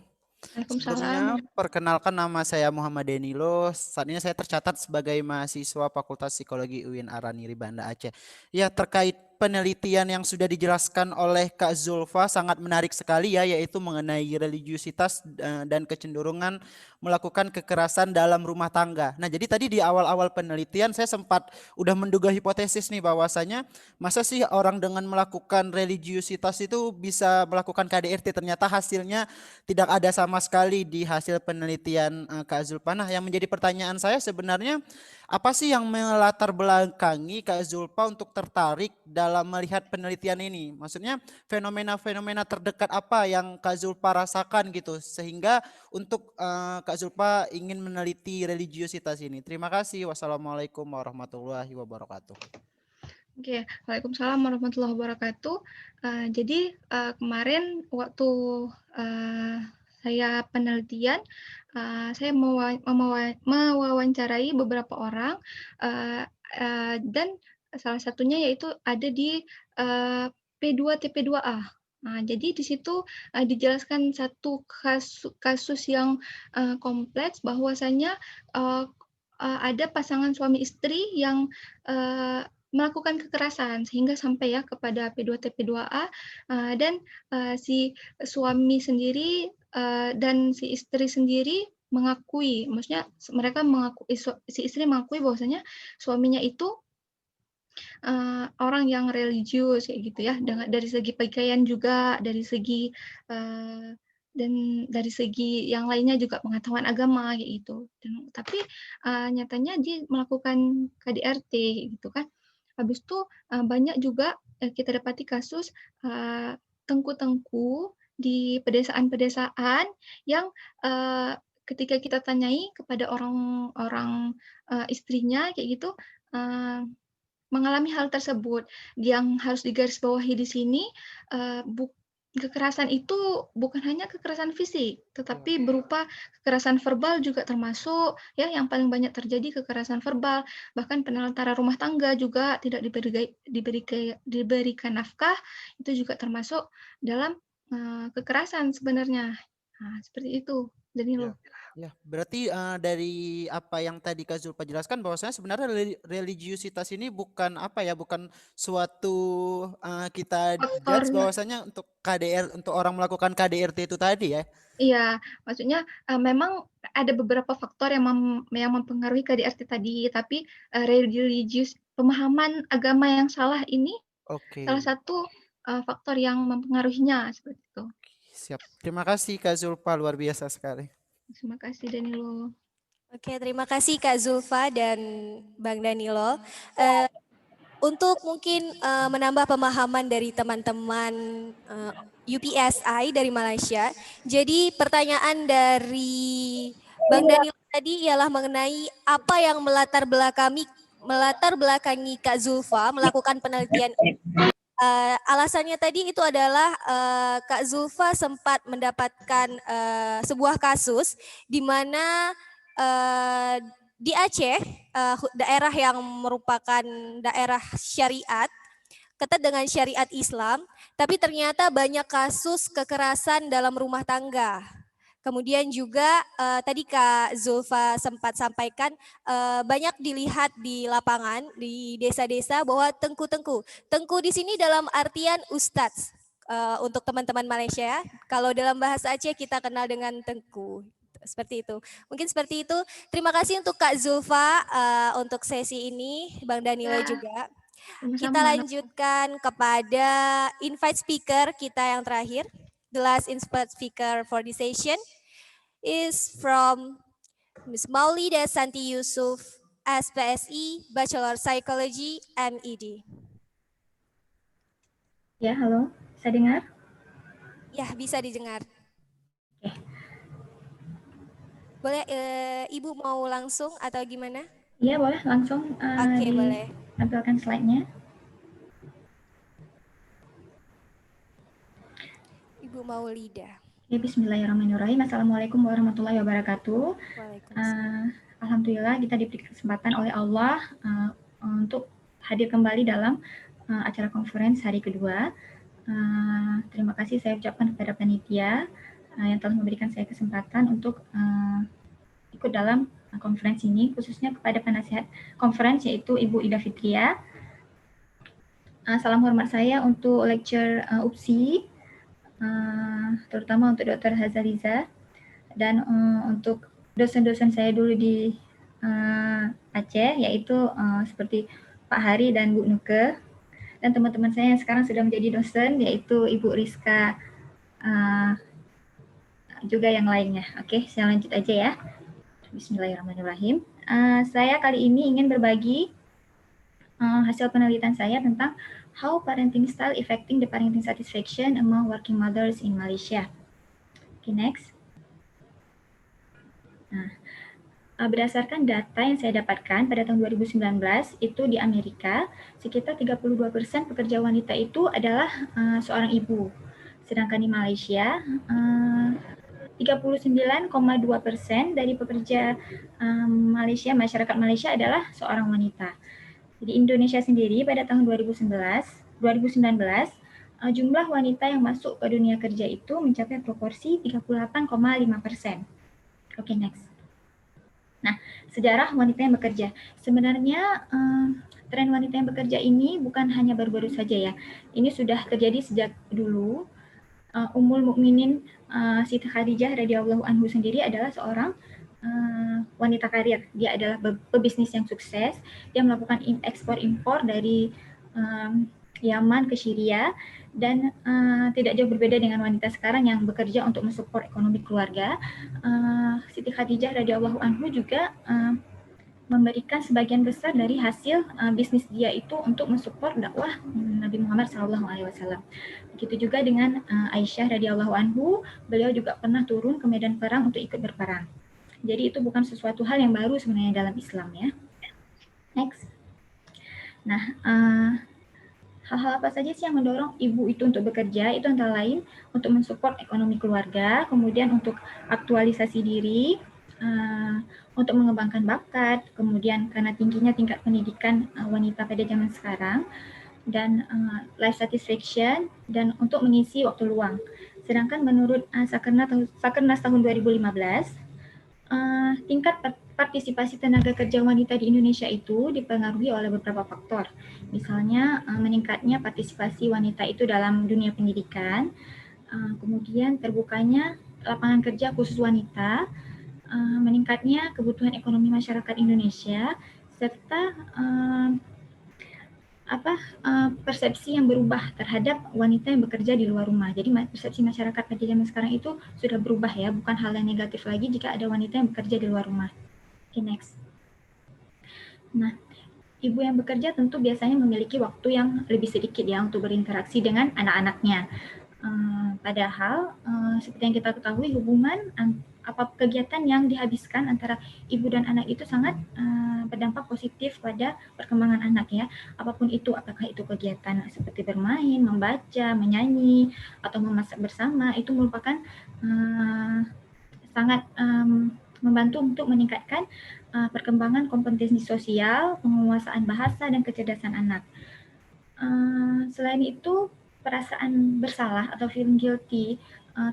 Sebelumnya, perkenalkan nama saya Muhammad Danilo. Saat ini saya tercatat sebagai mahasiswa Fakultas Psikologi UIN Araniri Banda Aceh. Ya, terkait penelitian yang sudah dijelaskan oleh Kak Zulfa sangat menarik sekali ya, yaitu mengenai religiusitas dan kecenderungan melakukan kekerasan dalam rumah tangga. Nah, jadi tadi di awal-awal penelitian saya sempat udah menduga hipotesis nih bahwasanya masa sih orang dengan melakukan religiusitas itu bisa melakukan KDRT, ternyata hasilnya tidak ada sama sekali di hasil penelitian Kak Zulfa. Nah, yang menjadi pertanyaan saya sebenarnya apa sih yang melatar belakangi Kak Zulfa untuk tertarik dalam melihat penelitian ini? Maksudnya fenomena-fenomena terdekat apa yang Kak Zulfa rasakan gitu sehingga untuk Kak Zulfa ingin meneliti religiusitas ini. Terima kasih. Wassalamualaikum warahmatullahi wabarakatuh. Oke, Waalaikumsalam warahmatullahi wabarakatuh. Jadi kemarin waktu saya penelitian, saya mewawancarai beberapa orang dan salah satunya yaitu ada di P2 TP2A. Nah, jadi di situ dijelaskan satu kasus yang kompleks, bahwasanya ada pasangan suami istri yang melakukan kekerasan sehingga sampai ya kepada P2 TP2A, dan si suami sendiri dan si istri sendiri mengakui, maksudnya mereka mengakui, si istri mengakui bahwasanya suaminya itu orang yang religius kayak gitu ya, dari segi pakaian juga, dari segi dan dari segi yang lainnya juga pengetahuan agama kayak gitu. Tapi nyatanya dia melakukan KDRT gitu kan. Habis itu banyak juga kita dapati kasus tengku-tengku di pedesaan-pedesaan yang ketika kita tanyai kepada orang-orang istrinya kayak gitu, mengalami hal tersebut. Yang harus digarisbawahi di sini, kekerasan itu bukan hanya kekerasan fisik, tetapi berupa kekerasan verbal juga termasuk ya, yang paling banyak terjadi kekerasan verbal. Bahkan penelantara rumah tangga juga tidak diberikan nafkah, itu juga termasuk dalam kekerasan sebenarnya. Nah, seperti itu. Danilo. Ya, berarti dari apa yang tadi Kak Zulfa jelaskan bahwasanya sebenarnya religiusitas ini bukan apa ya, bukan suatu kita judge bahwasanya untuk KDR, untuk orang melakukan KDRT itu tadi ya. Iya, maksudnya memang ada beberapa faktor yang mempengaruhi KDRT tadi, tapi religius, pemahaman agama yang salah ini salah satu faktor yang mempengaruhinya seperti itu. Siap. Terima kasih Kak Zulfa, luar biasa sekali. Terima kasih Danilo. Oke, terima kasih Kak Zulfa dan Bang Danilo. Untuk mungkin menambah pemahaman dari teman-teman UPSI dari Malaysia. Jadi pertanyaan dari Bang Danilo tadi ialah mengenai apa yang melatar belakangi Kak Zulfa melakukan penelitian. Alasannya tadi itu adalah Kak Zulfa sempat mendapatkan sebuah kasus di mana di Aceh, daerah yang merupakan daerah syariat, ketat dengan syariat Islam, tapi ternyata banyak kasus kekerasan dalam rumah tangga. Kemudian juga tadi Kak Zulfa sempat sampaikan banyak dilihat di lapangan, di desa-desa bahwa tengku di sini dalam artian ustadz. Untuk teman-teman Malaysia ya. Kalau dalam bahasa Aceh kita kenal dengan tengku. Seperti itu. Mungkin seperti itu. Terima kasih untuk Kak Zulfa untuk sesi ini, Bang Danilo juga. Kita lanjutkan kepada invite speaker kita yang terakhir. The last invite speaker for this session is from Ms. Maulida Santi Yusuf, SPSI, Bachelor Psychology, MED. Ya, halo. Bisa dengar? Ya, bisa didengar. Oke. Boleh Ibu mau langsung atau gimana? Iya, boleh langsung Oke, boleh. Tampilkan slide-nya. Ibu Maulida. Ya, bismillahirrahmanirrahim. Assalamualaikum warahmatullahi wabarakatuh. Alhamdulillah kita diberi kesempatan oleh Allah untuk hadir kembali dalam acara conference hari kedua. Terima kasih saya ucapkan kepada panitia yang telah memberikan saya kesempatan untuk ikut dalam conference ini, khususnya kepada penasihat conference yaitu Ibu Ida Fitria. Salam hormat saya untuk lecture UPSI, terutama untuk Dr. Hazaliza, dan untuk dosen-dosen saya dulu di Aceh, yaitu seperti Pak Hari dan Bu Nuke, dan teman-teman saya yang sekarang sudah menjadi dosen, yaitu Ibu Rizka, juga yang lainnya. Oke, saya lanjut aja ya. Bismillahirrahmanirrahim. Saya kali ini ingin berbagi hasil penelitian saya tentang how parenting style affecting the parenting satisfaction among working mothers in Malaysia. Oke, next. Berdasarkan data yang saya dapatkan pada tahun 2019, itu di Amerika, sekitar 32% pekerja wanita itu adalah seorang ibu. Sedangkan di Malaysia, 39,2% dari pekerja masyarakat Malaysia adalah seorang wanita. Di Indonesia sendiri pada tahun 2019, jumlah wanita yang masuk ke dunia kerja itu mencapai proporsi 38,5%. Oke, next. Nah, sejarah wanita yang bekerja. Sebenarnya tren wanita yang bekerja ini bukan hanya baru-baru saja ya. Ini sudah terjadi sejak dulu. Ummul Mukminin Siti Khadijah radhiyallahu anhu sendiri adalah seorang wanita karir. Dia adalah pebisnis yang sukses. Dia melakukan ekspor impor dari Yaman ke Syria, dan tidak jauh berbeda dengan wanita sekarang yang bekerja untuk mensupport ekonomi keluarga. Siti Khadijah radhiyallahu anhu juga memberikan sebagian besar dari hasil bisnis dia itu untuk mensupport dakwah Nabi Muhammad SAW. Begitu juga dengan Aisyah radhiyallahu anhu, beliau juga pernah turun ke medan perang untuk ikut berperang. Jadi itu bukan sesuatu hal yang baru sebenarnya dalam Islam ya. Next. Nah, hal-hal apa saja sih yang mendorong ibu itu untuk bekerja? Itu antara lain untuk mensupport ekonomi keluarga, kemudian untuk aktualisasi diri, untuk mengembangkan bakat, kemudian karena tingginya tingkat pendidikan wanita pada zaman sekarang, dan life satisfaction, dan untuk mengisi waktu luang. Sedangkan menurut Sakernas tahun 2015, tingkat partisipasi tenaga kerja wanita di Indonesia itu dipengaruhi oleh beberapa faktor. Misalnya meningkatnya partisipasi wanita itu dalam dunia pendidikan, kemudian terbukanya lapangan kerja khusus wanita, meningkatnya kebutuhan ekonomi masyarakat Indonesia, serta persepsi yang berubah terhadap wanita yang bekerja di luar rumah. Jadi persepsi masyarakat pada zaman sekarang itu sudah berubah ya, bukan hal yang negatif lagi jika ada wanita yang bekerja di luar rumah. Oke, next. Nah, ibu yang bekerja tentu biasanya memiliki waktu yang lebih sedikit ya untuk berinteraksi dengan anak-anaknya. Padahal seperti yang kita ketahui, hubungan kegiatan yang dihabiskan antara ibu dan anak itu sangat berdampak positif pada perkembangan anak ya. Apapun itu, apakah itu kegiatan seperti bermain, membaca, menyanyi, atau memasak bersama, itu merupakan sangat membantu untuk meningkatkan perkembangan kompetensi sosial, penguasaan bahasa, dan kecerdasan anak. Selain itu, perasaan bersalah atau feeling guilty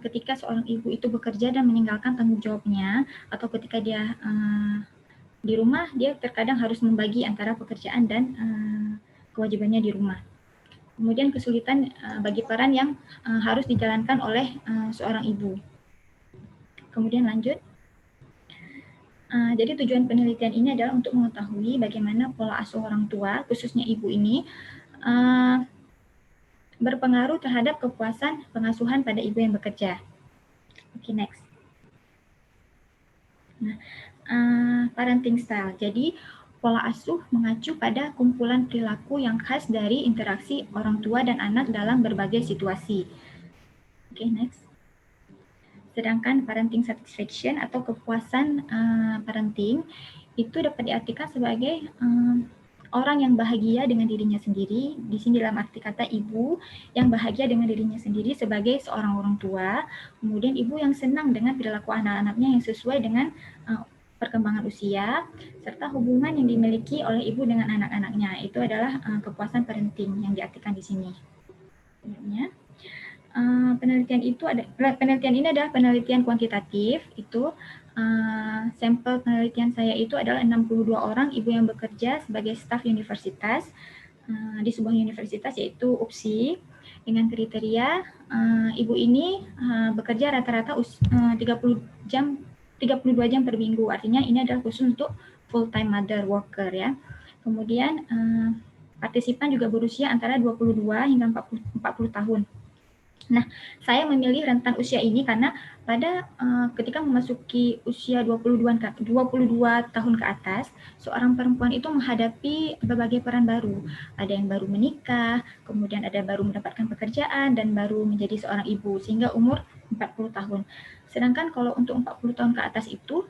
ketika seorang ibu itu bekerja dan meninggalkan tanggung jawabnya, atau ketika dia di rumah, dia terkadang harus membagi antara pekerjaan dan kewajibannya di rumah. Kemudian kesulitan bagi peran yang harus dijalankan oleh seorang ibu. Kemudian lanjut. Jadi tujuan penelitian ini adalah untuk mengetahui bagaimana pola asuh orang tua, khususnya ibu ini, berpengaruh terhadap kepuasan pengasuhan pada ibu yang bekerja. Oke, next. Nah, parenting style. Jadi, pola asuh mengacu pada kumpulan perilaku yang khas dari interaksi orang tua dan anak dalam berbagai situasi. Oke, next. Sedangkan parenting satisfaction atau kepuasan parenting itu dapat diartikan sebagai orang yang bahagia dengan dirinya sendiri. Di sini dalam arti kata ibu yang bahagia dengan dirinya sendiri sebagai seorang orang tua. Kemudian ibu yang senang dengan perilaku anak-anaknya yang sesuai dengan perkembangan usia, serta hubungan yang dimiliki oleh ibu dengan anak-anaknya. Itu adalah kepuasan parenting yang diartikan di sini. Penelitian ini adalah penelitian kuantitatif. Itu sampel penelitian saya itu adalah 62 orang ibu yang bekerja sebagai staf universitas di sebuah universitas yaitu UPSI, dengan kriteria ibu ini bekerja rata-rata 32 jam per minggu. Artinya ini adalah khusus untuk full time mother worker ya. Kemudian partisipan juga berusia antara 22 hingga 40 tahun. Nah, saya memilih rentan usia ini karena pada ketika memasuki usia 22 tahun ke atas, seorang perempuan itu menghadapi berbagai peran baru. Ada yang baru menikah, kemudian ada baru mendapatkan pekerjaan, dan baru menjadi seorang ibu, sehingga umur 40 tahun. Sedangkan kalau untuk 40 tahun ke atas itu,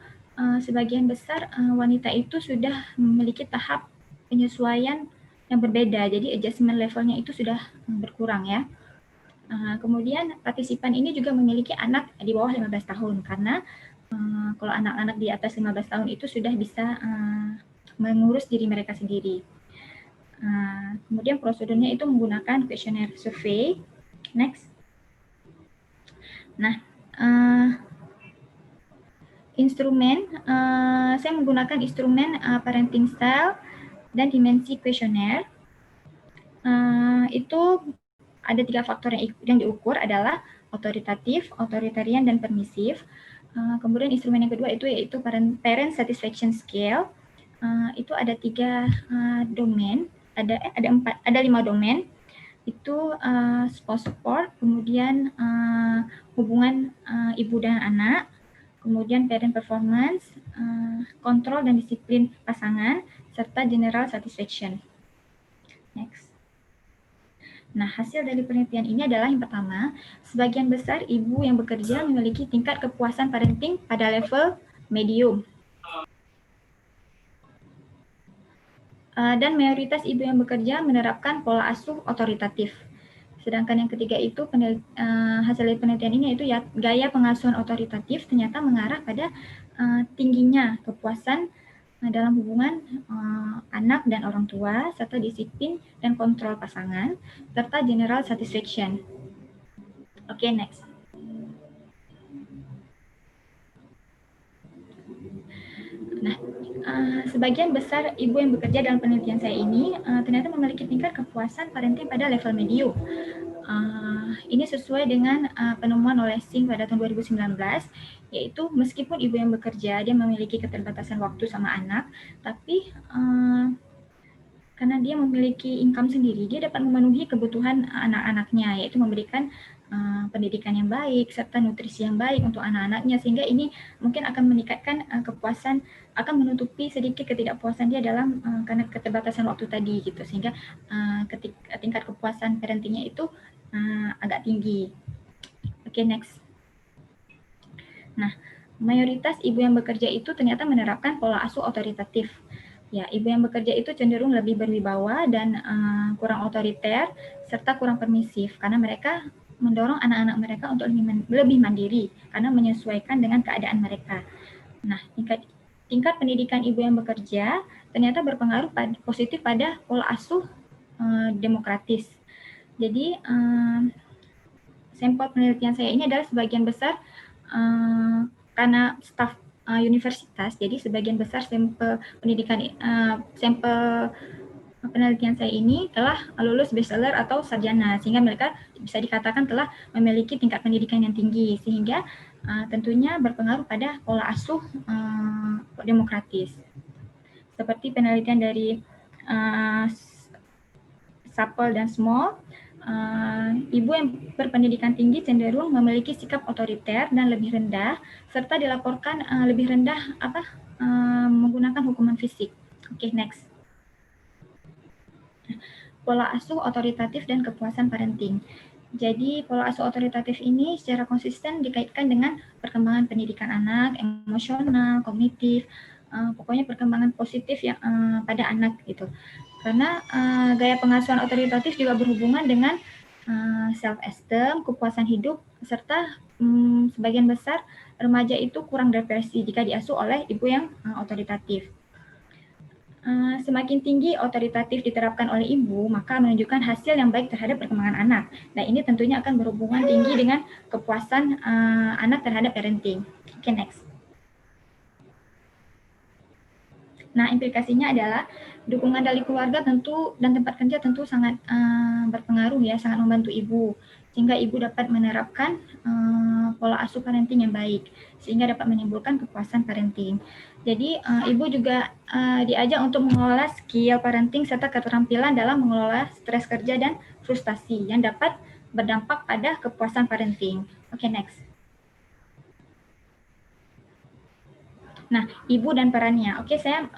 sebagian besar wanita itu sudah memiliki tahap penyesuaian yang berbeda, jadi adjustment levelnya itu sudah berkurang ya. Kemudian partisipan ini juga memiliki anak di bawah 15 tahun karena kalau anak-anak di atas 15 tahun itu sudah bisa mengurus diri mereka sendiri. Kemudian prosedurnya itu menggunakan kuesioner survei. Next. Nah, instrumen, saya menggunakan instrumen parenting style dan dimensi kuesioner. Itu ada 3 faktor yang diukur adalah otoritatif, otoritarian, dan permisif. Kemudian instrumen yang kedua itu yaitu parent satisfaction scale. Itu ada 3 domain, ada 5 domain. Itu spouse support, kemudian hubungan ibu dan anak, kemudian parent performance, kontrol dan disiplin pasangan, serta general satisfaction. Next. Nah, hasil dari penelitian ini adalah yang pertama, sebagian besar ibu yang bekerja memiliki tingkat kepuasan parenting pada level medium. Dan mayoritas ibu yang bekerja menerapkan pola asuh otoritatif. Sedangkan yang ketiga itu hasil dari penelitian ini yaitu gaya pengasuhan otoritatif ternyata mengarah pada tingginya kepuasan dalam hubungan anak dan orang tua, serta disiplin dan kontrol pasangan, serta general satisfaction. Oke, next. Nah, sebagian besar ibu yang bekerja dalam penelitian saya ini ternyata memiliki tingkat kepuasan parenting pada level medium. Ini sesuai dengan penemuan oleh Singh pada tahun 2019, yaitu meskipun ibu yang bekerja dia memiliki keterbatasan waktu sama anak, tapi karena dia memiliki income sendiri, dia dapat memenuhi kebutuhan anak-anaknya, yaitu memberikan pendidikan yang baik serta nutrisi yang baik untuk anak-anaknya, sehingga ini mungkin akan meningkatkan kepuasan, akan menutupi sedikit ketidakpuasan dia dalam karena keterbatasan waktu tadi gitu, sehingga tingkat kepuasan parentingnya itu agak tinggi. Oke, next. Nah, mayoritas ibu yang bekerja itu ternyata menerapkan pola asuh otoritatif. Ya, ibu yang bekerja itu cenderung lebih berwibawa dan kurang otoriter serta kurang permisif karena mereka mendorong anak-anak mereka untuk lebih mandiri karena menyesuaikan dengan keadaan mereka. Nah, tingkat pendidikan ibu yang bekerja ternyata berpengaruh positif pada pola asuh demokratis. Jadi sampel penelitian saya ini adalah sebagian besar karena staf universitas, jadi sebagian besar sampel pendidikan sampel penelitian saya ini telah lulus bachelor atau sarjana, sehingga mereka bisa dikatakan telah memiliki tingkat pendidikan yang tinggi, sehingga tentunya berpengaruh pada pola asuh demokratis. Seperti penelitian dari Sapel dan Small, ibu yang berpendidikan tinggi cenderung memiliki sikap otoriter dan lebih rendah, serta dilaporkan lebih rendah menggunakan hukuman fisik. Oke, next. Pola asuh otoritatif dan kepuasan parenting. Jadi pola asuh otoritatif ini secara konsisten dikaitkan dengan perkembangan pendidikan anak, emosional, kognitif, pokoknya perkembangan positif yang pada anak gitu. Karena gaya pengasuhan otoritatif juga berhubungan dengan self-esteem, kepuasan hidup, serta sebagian besar remaja itu kurang depresi jika diasuh oleh ibu yang otoritatif. Semakin tinggi otoritatif diterapkan oleh ibu, maka menunjukkan hasil yang baik terhadap perkembangan anak. Nah, ini tentunya akan berhubungan tinggi dengan kepuasan anak terhadap parenting. Oke, next. Nah, implikasinya adalah dukungan dari keluarga tentu dan tempat kerja tentu sangat berpengaruh ya, sangat membantu ibu, sehingga ibu dapat menerapkan pola asuh parenting yang baik, sehingga dapat menimbulkan kepuasan parenting. Jadi ibu juga diajak untuk mengelola skill parenting serta keterampilan dalam mengelola stres kerja dan frustasi yang dapat berdampak pada kepuasan parenting. Oke, next. Nah, ibu dan perannya. Oke, saya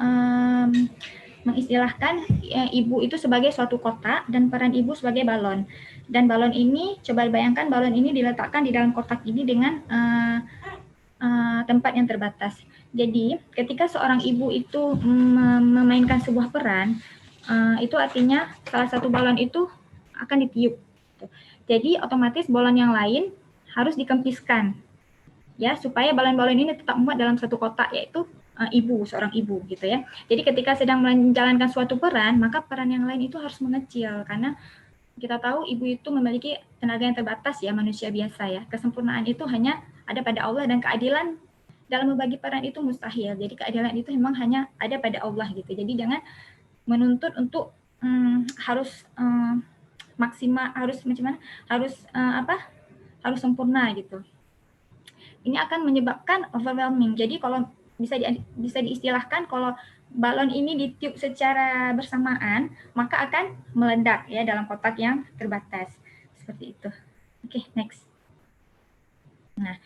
mengistilahkan ibu itu sebagai suatu kotak dan peran ibu sebagai balon. Dan balon ini, coba bayangkan balon ini diletakkan di dalam kotak ini dengan tempat yang terbatas. Jadi, ketika seorang ibu itu memainkan sebuah peran, itu artinya salah satu balon itu akan ditiup. Jadi, otomatis balon yang lain harus dikempiskan, ya, supaya balon-balon ini tetap muat dalam satu kotak, yaitu seorang ibu, gitu ya. Jadi, ketika sedang menjalankan suatu peran, maka peran yang lain itu harus mengecil, karena kita tahu ibu itu memiliki tenaga yang terbatas ya, manusia biasa ya. Kesempurnaan itu hanya ada pada Allah dan keadilan dalam membagi peran itu mustahil. Jadi keadilan itu memang hanya ada pada Allah gitu. Jadi jangan menuntut untuk harus maksimal, harus macam mana? Harus sempurna gitu. Ini akan menyebabkan overwhelming. Jadi kalau bisa diistilahkan kalau balon ini ditiup secara bersamaan, maka akan meledak ya dalam kotak yang terbatas. Seperti itu. Oke, next. Nah,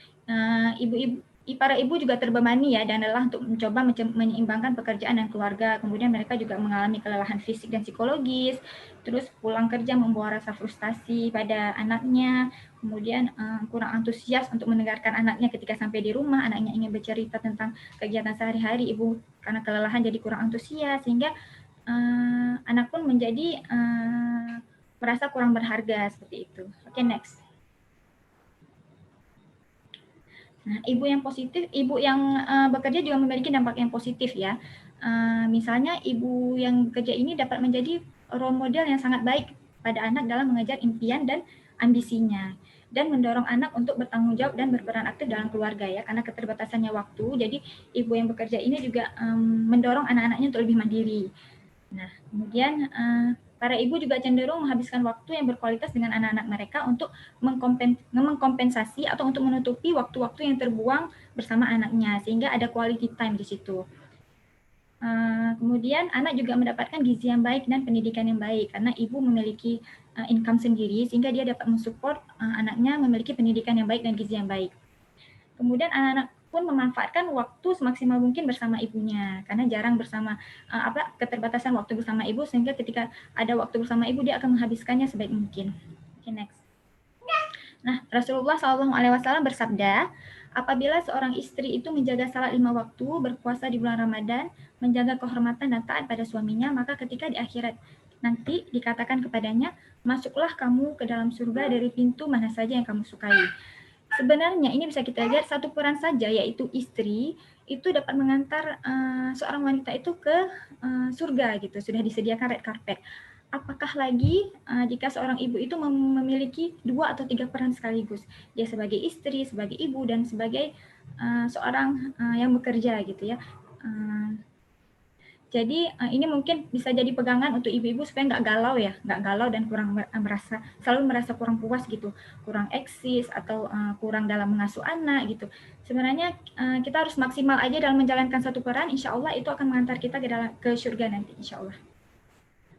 para ibu juga terbebani ya dan lelah untuk mencoba menyeimbangkan pekerjaan dan keluarga. Kemudian mereka juga mengalami kelelahan fisik dan psikologis. Terus pulang kerja membawa rasa frustasi pada anaknya. Kemudian kurang antusias untuk mendengarkan anaknya ketika sampai di rumah. Anaknya ingin bercerita tentang kegiatan sehari-hari. Ibu karena kelelahan jadi kurang antusias sehingga anak pun menjadi merasa kurang berharga seperti itu. Oke, next. Nah, ibu yang positif, ibu yang bekerja juga memiliki dampak yang positif ya. Misalnya ibu yang bekerja ini dapat menjadi role model yang sangat baik pada anak dalam mengejar impian dan ambisinya dan mendorong anak untuk bertanggung jawab dan berperan aktif dalam keluarga ya, karena keterbatasannya waktu. Jadi ibu yang bekerja ini juga mendorong anak-anaknya untuk lebih mandiri. Nah, kemudian para ibu juga cenderung menghabiskan waktu yang berkualitas dengan anak-anak mereka untuk mengkompensasi atau untuk menutupi waktu-waktu yang terbuang bersama anaknya, sehingga ada quality time di situ. Kemudian anak juga mendapatkan gizi yang baik dan pendidikan yang baik, karena ibu memiliki income sendiri, sehingga dia dapat mensupport anaknya memiliki pendidikan yang baik dan gizi yang baik. Kemudian anak-anak pun memanfaatkan waktu semaksimal mungkin bersama ibunya, karena jarang bersama keterbatasan waktu bersama ibu, sehingga ketika ada waktu bersama ibu dia akan menghabiskannya sebaik mungkin. Okay, next. Nah, Rasulullah SAW bersabda, apabila seorang istri itu menjaga salat 5 waktu, berpuasa di bulan Ramadan, menjaga kehormatan dan taat pada suaminya, maka ketika di akhirat nanti dikatakan kepadanya, masuklah kamu ke dalam surga dari pintu mana saja yang kamu sukai. Sebenarnya ini bisa kita lihat satu peran saja, yaitu istri, itu dapat mengantar seorang wanita itu ke surga gitu, sudah disediakan red carpet. Apakah lagi jika seorang ibu itu memiliki 2 atau 3 peran sekaligus, dia sebagai istri, sebagai ibu, dan sebagai seorang yang bekerja gitu ya. Jadi ini mungkin bisa jadi pegangan untuk ibu-ibu supaya nggak galau dan selalu merasa kurang puas gitu, kurang eksis atau kurang dalam mengasuh anak gitu. Sebenarnya kita harus maksimal aja dalam menjalankan satu peran, insya Allah itu akan mengantar kita ke surga nanti, insya Allah.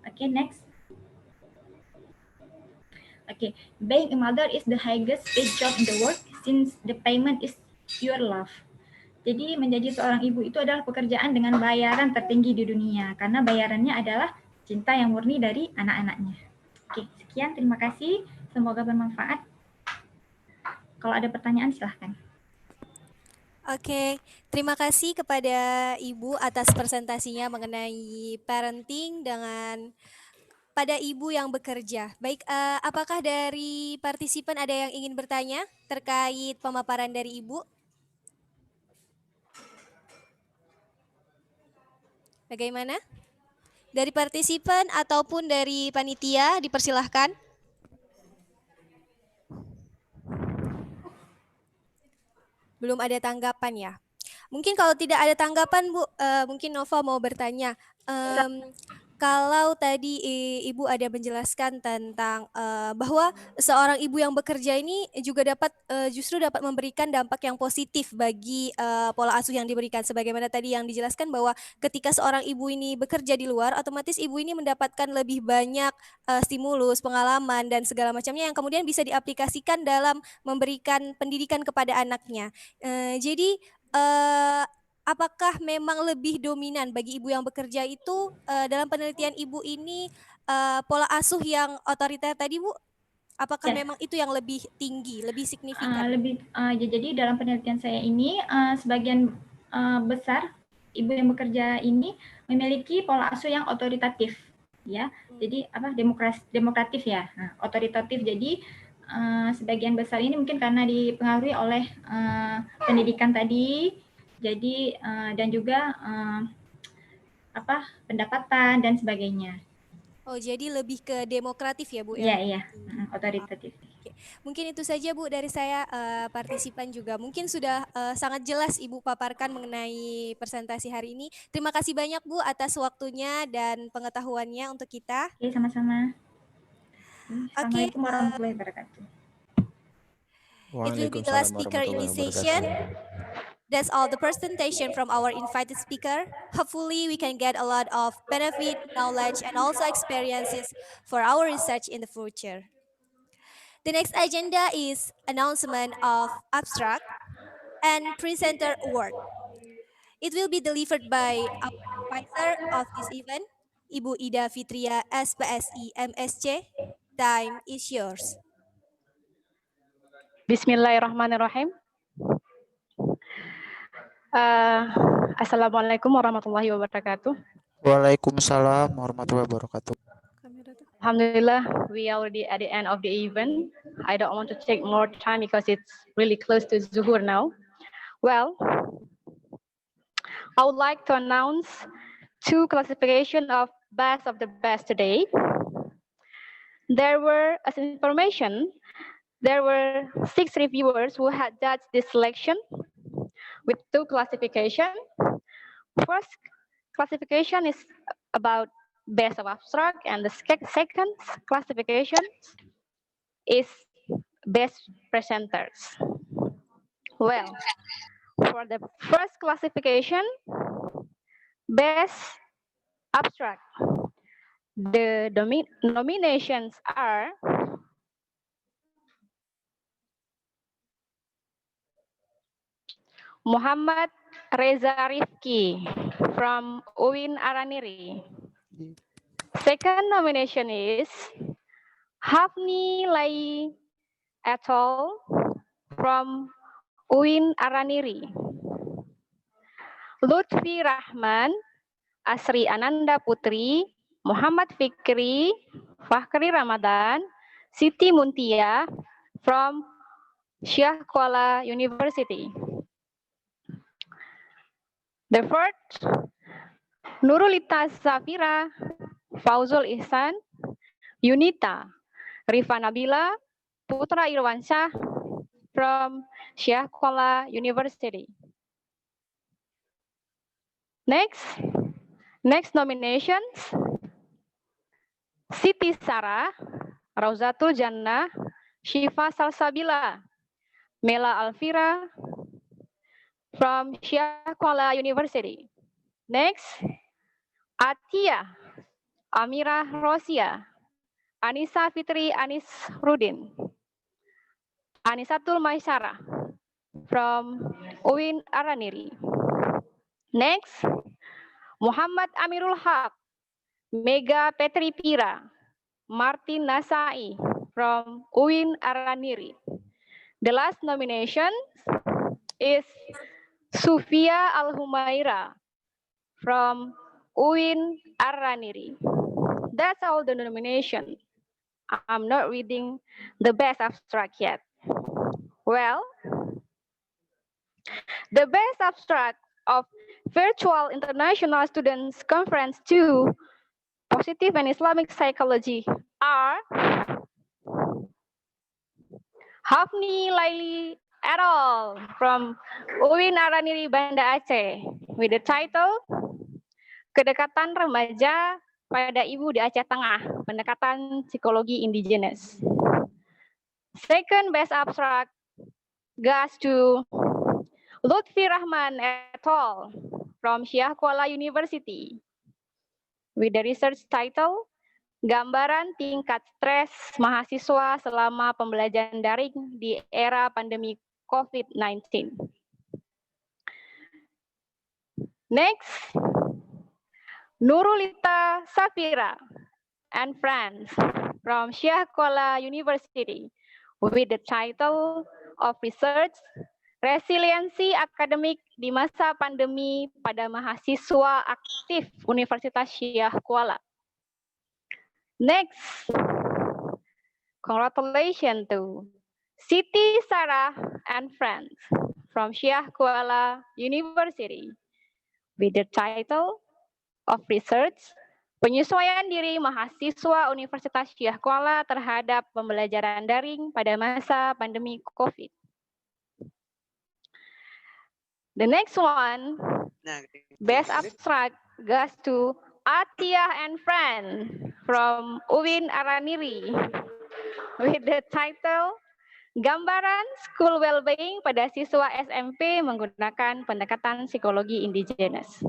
Oke, next. Oke, being a mother is the highest paid job in the world since the payment is pure love. Jadi menjadi seorang ibu itu adalah pekerjaan dengan bayaran tertinggi di dunia karena bayarannya adalah cinta yang murni dari anak-anaknya. Oke, sekian, terima kasih. Semoga bermanfaat. Kalau ada pertanyaan silahkan. Oke, terima kasih kepada Ibu atas presentasinya mengenai parenting pada ibu yang bekerja. Baik, apakah dari partisipan ada yang ingin bertanya terkait pemaparan dari Ibu? Bagaimana? Dari partisipan ataupun dari panitia, dipersilahkan. Belum ada tanggapan ya? Mungkin kalau tidak ada tanggapan, Bu, mungkin Nova mau bertanya. Kalau tadi Ibu ada menjelaskan tentang bahwa seorang ibu yang bekerja ini juga justru dapat memberikan dampak yang positif bagi pola asuh yang diberikan. Sebagaimana tadi yang dijelaskan bahwa ketika seorang ibu ini bekerja di luar, otomatis ibu ini mendapatkan lebih banyak stimulus, pengalaman, dan segala macamnya yang kemudian bisa diaplikasikan dalam memberikan pendidikan kepada anaknya. Jadi apakah memang lebih dominan bagi ibu yang bekerja itu dalam penelitian Ibu ini pola asuh yang otoriter tadi, Bu? Apakah memang itu yang lebih tinggi, lebih signifikan? Jadi dalam penelitian saya ini sebagian besar ibu yang bekerja ini memiliki pola asuh yang otoritatif, ya. Jadi demokratif ya, otoritatif. Jadi sebagian besar ini mungkin karena dipengaruhi oleh pendidikan tadi. Jadi dan juga pendapatan dan sebagainya. Oh, jadi lebih ke demokratif ya, Bu? Iya, otoritatif. Oke. Mungkin itu saja, Bu, dari saya. Partisipan juga mungkin sudah sangat jelas Ibu paparkan mengenai presentasi hari ini. Terima kasih banyak, Bu, atas waktunya dan pengetahuannya untuk kita. Oke, sama-sama. Assalamualaikum warahmatullahi wabarakatuh. It will be the last speaker in this session. That's all the presentation from our invited speaker. Hopefully, we can get a lot of benefit, knowledge, and also experiences for our research in the future. The next agenda is announcement of abstract and presenter award. It will be delivered by our advisor of this event, Ibu Ida Fitria, SPSI MSc. Time is yours. Bismillahirrahmanirrahim. Assalamualaikum warahmatullahi wabarakatuh. Waalaikumsalam warahmatullahi wabarakatuh. Alhamdulillah, we are already at the end of the event. I don't want to take more time because it's really close to Zuhur now. Well, I would like to announce 2 classifications of best of the best today. There were, as information, there were 6 reviewers who had judged this selection with 2 classifications. First classification is about best of abstract, and the second classification is best presenters. Well, for the first classification, best abstract, the nominations are Muhammad Reza Rifki from UIN Araniri. Second nomination is Hafni Lai et al. From UIN Araniri. Lutfi Rahman, Asri Ananda Putri, Muhammad Fikri, Fakhri Ramadan, Siti Muntia from Syah Kuala University. The first, Nurulita Zafira, Fauzul Ihsan, Yunita, Rifa Nabila, Putra Irwansyah from Syekh Kuala University. Next nominations, Siti Sarah, Rauzatul Jannah, Syifa Salsabila, Mela Alfira from Syekh Kuala University. Next, Atia, Amira Rosia, Anissa Fitri Anis Rudin, Anisatul Maisyara from UIN Araniri. Next, Muhammad Amirul Haq, Mega Petri Pira, Martin Nasai from UIN Araniri. The last nomination is Sufia Al-Humaira from UIN Araniri. That's all the nomination. I'm not reading the best abstract yet. Well, the best abstract of Virtual International Students Conference 2, Positive and Islamic Psychology are Hafni Laili et al. From UIN Araniri Banda Aceh with the title Kedekatan Remaja pada Ibu di Aceh Tengah, Pendekatan Psikologi Indigenous. Second best abstract goes to Lutfi Rahman et al. From Syekh Kuala University with the research title Gambaran Tingkat Stres Mahasiswa Selama Pembelajaran Daring di Era Pandemi COVID-19. Next, Nurulita Safira and friends from Syekh Kuala University with the title of research Resiliensi Akademik di Masa Pandemi pada Mahasiswa Aktif Universitas Syekh Kuala. Next, congratulations to Siti Sarah and friends from Syekh Kuala University with the title of research Penyesuaian Diri Mahasiswa Universitas Syekh Kuala terhadap pembelajaran daring pada masa pandemi COVID. The next one, best abstract goes to Atia and friends from UIN Araniri with the title Gambaran School Wellbeing pada Siswa SMP menggunakan pendekatan psikologi indigenous.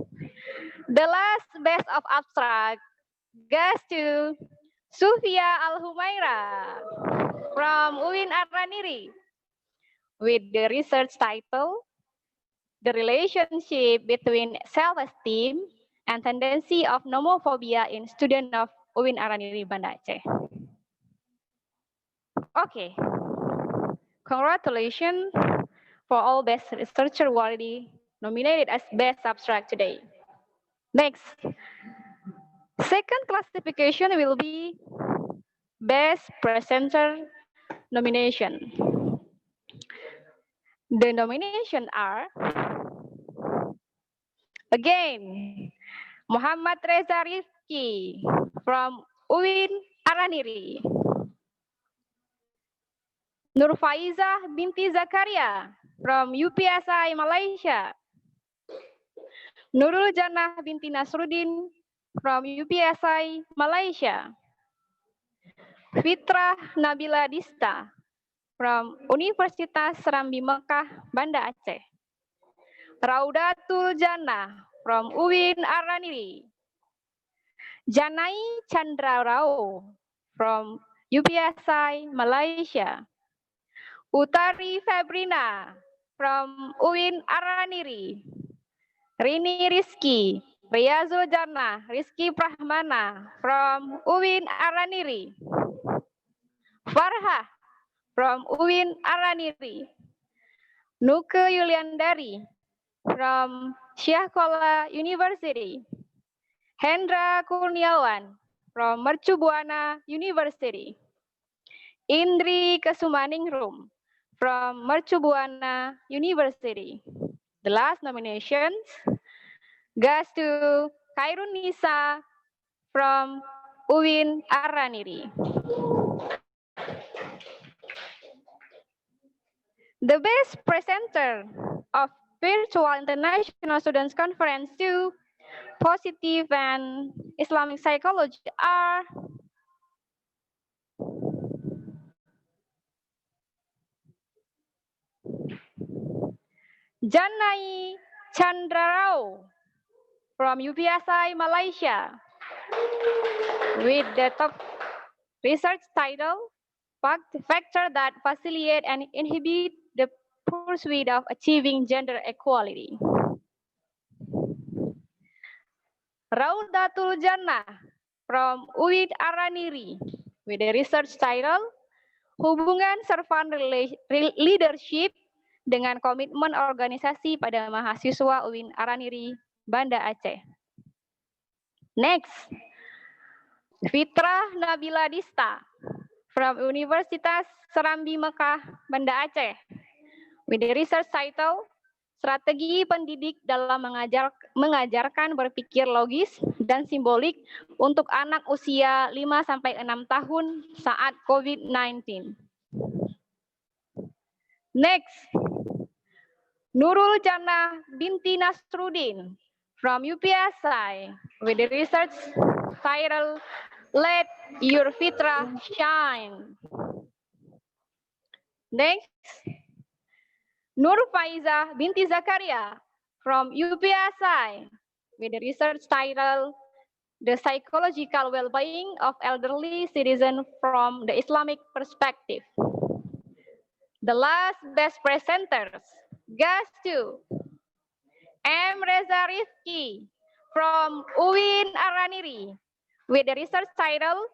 The last best of abstract goes to Sufia Al-Humaira from UIN Araniri with the research title The Relationship Between Self-Esteem and Tendency of Nomophobia in Student of UIN Araniri Banda Aceh. Okay, congratulations for all best researcher already nominated as best abstract today. Next, second classification will be best presenter nomination. The nomination are, again, Muhammad Reza Rizki from UIN Araniri, Nurfaiza binti Zakaria from UPSI Malaysia, Nurul Jannah binti Nasruddin from UPSI Malaysia, Fitrah Nabila Dista from Universitas Serambi Mekah, Banda Aceh, Raudatul Jannah from UIN Araniri, Janai Chandra Rao from UPSI Malaysia, Utari Febrina from UIN Araniri, Rini Rizki, Riyazo Jannah, Rizki Prahmana from UIN Araniri, Farhah from UIN Araniri, Nuke Yuliandari from Syekh Kuala University, Hendra Kurniawan from Mercu Buana University, Indri Kesumaningrum from Mercu Buana University. The last nominations goes to Khairun Nisa from UIN Araniri. The best presenter of Virtual International Students Conference 2, Positive and Islamic Psychology are Janai Chandrarao from UPSI Malaysia with the top research title, Factors that Facilitate and Inhibit the Pursuit of Achieving Gender Equality. Raudatul Jannah from UIN Araniri with the research title, Hubungan Servant Leadership dengan Komitmen Organisasi pada Mahasiswa UIN Araniri, Banda Aceh. Next, Fitra Nabila Dista from Universitas Serambi Mekah, Banda Aceh with the research title, Strategi Pendidik dalam mengajarkan berpikir logis dan simbolik untuk anak usia 5-6 tahun saat COVID-19. Next, Nurul Jannah binti Nasruddin from UPSI with the research title, Let Your Fitra Shine. Next, Nur Faiza binti Zakaria from UPSI with the research title, The Psychological Well-Being of Elderly Citizens from the Islamic Perspective. The last best presenters goes to M. Reza Rizki from UIN Araniri with the research title,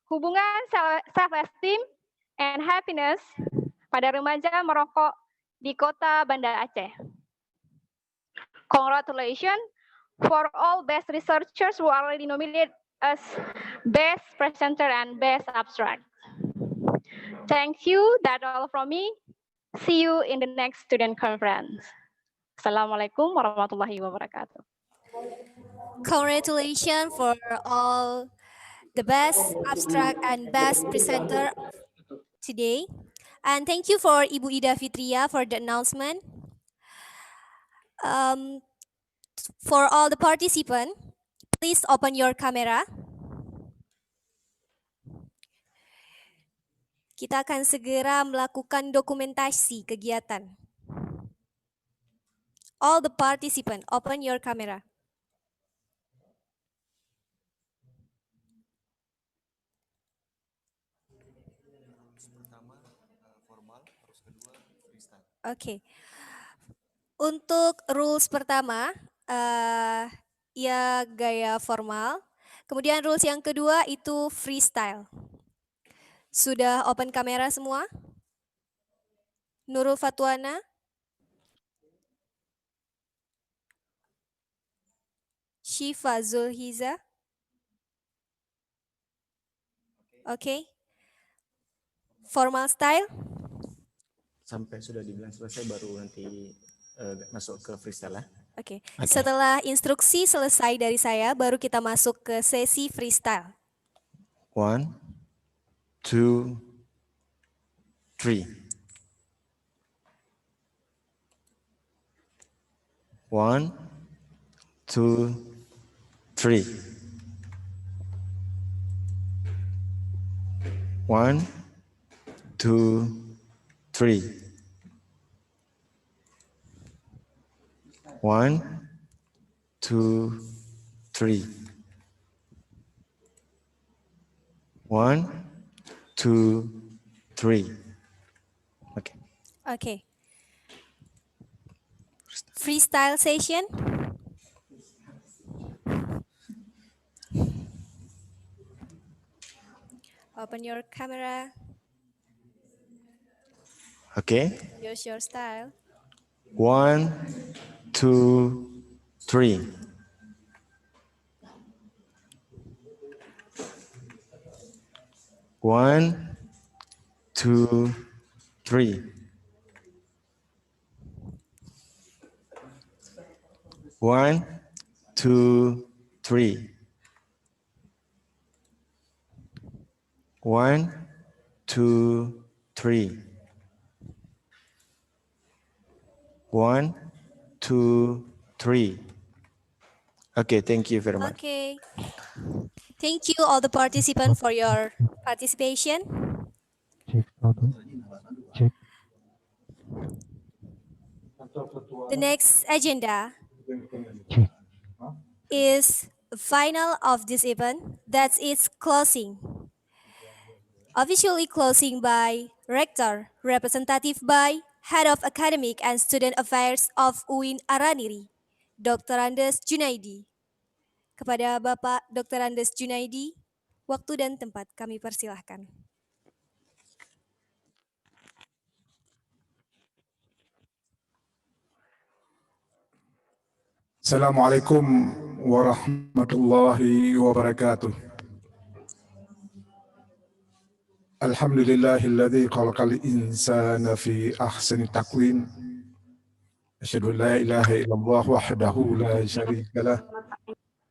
Hubungan Self-Esteem and Happiness pada Remaja Merokok di Kota Banda Aceh. Congratulations for all best researchers who are already nominated as best presenter and best abstract. Thank you. That's all from me. See you in the next student conference. Assalamualaikum warahmatullahi wabarakatuh. Congratulations for all the best abstract and best presenter today. And thank you for Ibu Ida Fitria for the announcement. For all the participants, please open your camera. Kita akan segera melakukan dokumentasi kegiatan. All the participants, open your camera. Oke. Untuk rules pertama, ya gaya formal. Kemudian rules yang kedua itu freestyle. Sudah open kamera semua? Nurul Fatwana? Syifa Zulhiza? Oke. Formal style? Sampai sudah dibilang selesai baru nanti masuk ke freestyle ya. Oke. Setelah instruksi selesai dari saya, baru kita masuk ke sesi freestyle. 1, 2, 3. 1, 2, 3. 1, 2, 3. 1, 2, 3. 1, 2, 3. Okay. Okay. Freestyle session. Open your camera. Okay. Use your style. 1, 2, 3. 1, 2, 3. 1, 2, 3. 1, 2, 3. 1, 2, 3. Okay, thank you very much. Okay. Thank you all the participants for your participation. Check. The next agenda Check. is final of this event. That's its closing. Officially closing by Rector, representative by Head of Academic and Student Affairs of UIN Araniri, Dr. Andes Junaidi. Kepada Bapak Dr. Andes Junaidi, waktu dan tempat kami persilahkan. Assalamualaikum warahmatullahi wabarakatuh. Alhamdulillahilladzi khalaqal insana fi ahsani taqwim. Asyhadu an la ilaha illallah wahdahu la syarika lah.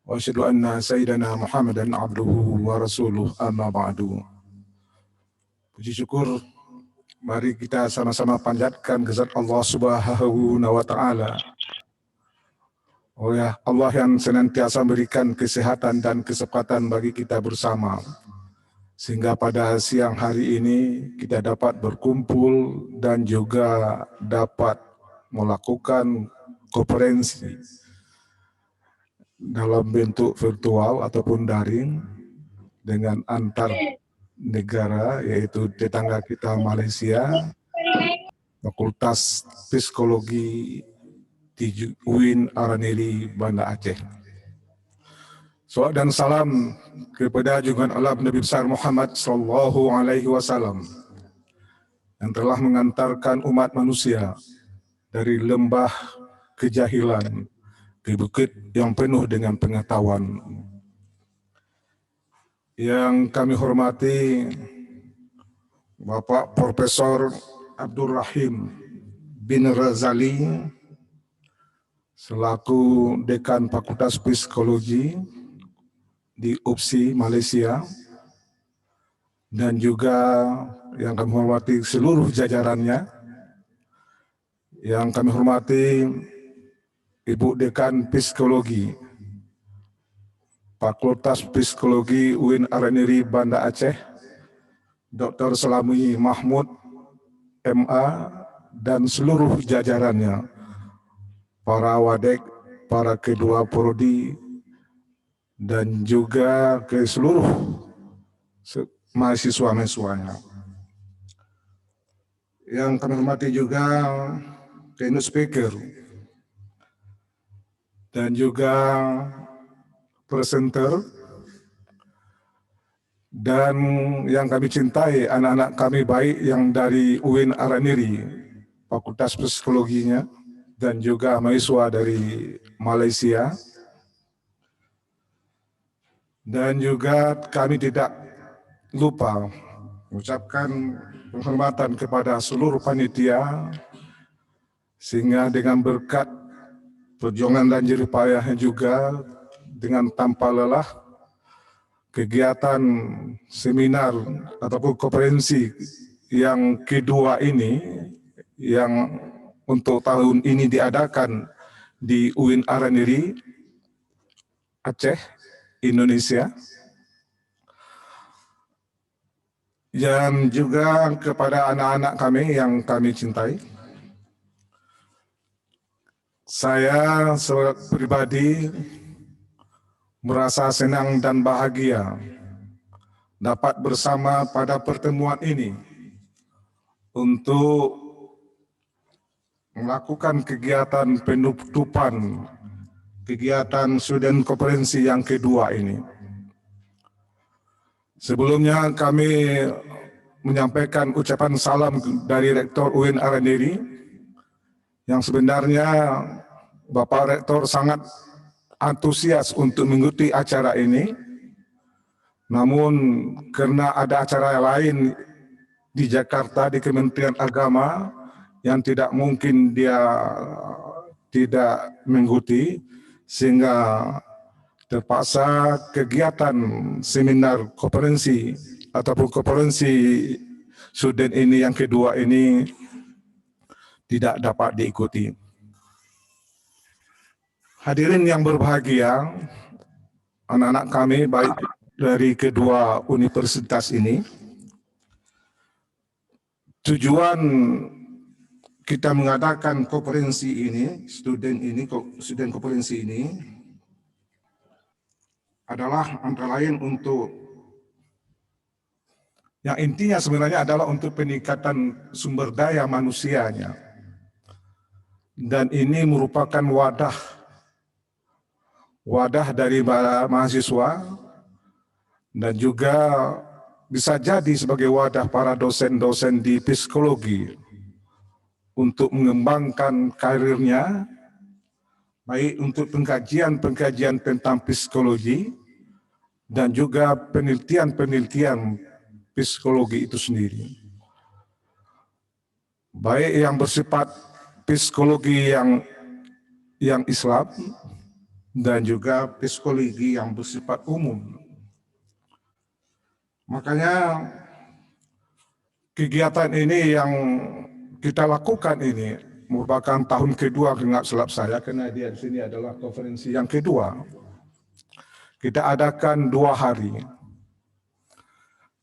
Wa asyhadu anna sayyidana Muhammadan abduhu wa rasuluh amma ba'du. Puji syukur, mari kita sama-sama panjatkan kehadirat Allah Subhanahu wa taala. Oh ya, Allah yang senantiasa memberikan kesehatan dan kesempatan bagi kita bersama. Sehingga pada siang hari ini kita dapat berkumpul dan juga dapat melakukan konferensi dalam bentuk virtual ataupun daring dengan antar negara, yaitu tetangga kita Malaysia, Fakultas Psikologi di UIN Araniri, Banda Aceh. Salawat dan salam kepada junjungan Allah Nabi besar Muhammad sallallahu alaihi wasallam yang telah mengantarkan umat manusia dari lembah kejahilan ke bukit yang penuh dengan pengetahuan. Yang kami hormati Bapak Profesor Abdul Rahim bin Razali selaku Dekan Fakultas Psikologi di UPSI Malaysia, dan juga yang kami hormati seluruh jajarannya, yang kami hormati Ibu Dekan Psikologi Fakultas Psikologi UIN Araniri Banda Aceh, Dr. Selami Mahmud MA, dan seluruh jajarannya, para wadek, para kedua prodi, dan juga ke seluruh mahasiswa-mahasiswanya. Yang kami hormati juga keynote speaker dan juga presenter, dan yang kami cintai anak-anak kami baik yang dari UIN Araniri, Fakultas Psikologinya, dan juga mahasiswa dari Malaysia. Dan juga kami tidak lupa mengucapkan penghormatan kepada seluruh panitia, sehingga dengan berkat perjuangan dan jerih payahnya juga dengan tanpa lelah, kegiatan seminar ataupun konferensi yang kedua ini yang untuk tahun ini diadakan di UIN Araniri, Aceh, Indonesia, dan juga kepada anak-anak kami yang kami cintai. Saya sebagai pribadi merasa senang dan bahagia dapat bersama pada pertemuan ini untuk melakukan kegiatan penutupan kegiatan student konferensi yang kedua ini. Sebelumnya kami menyampaikan ucapan salam dari Rektor UIN Araniri, yang sebenarnya Bapak Rektor sangat antusias untuk mengikuti acara ini. Namun karena ada acara lain di Jakarta di Kementerian Agama yang tidak mungkin dia tidak mengikuti, sehingga terpaksa kegiatan seminar konferensi ataupun konferensi student ini yang kedua ini tidak dapat diikuti. Hadirin yang berbahagia, anak-anak kami baik dari kedua universitas ini, tujuan kita mengadakan konferensi ini, student konferensi ini adalah antara lain untuk, yang intinya sebenarnya adalah untuk peningkatan sumber daya manusianya. Dan ini merupakan wadah dari mahasiswa dan juga bisa jadi sebagai wadah para dosen-dosen di psikologi untuk mengembangkan karirnya, baik untuk pengkajian tentang psikologi dan juga penelitian psikologi itu sendiri. Baik yang bersifat psikologi yang Islam dan juga psikologi yang bersifat umum. Makanya kegiatan ini yang kita lakukan ini merupakan tahun kedua enggak silap saya, karena dia di sini adalah konferensi yang kedua. Kita adakan 2 hari,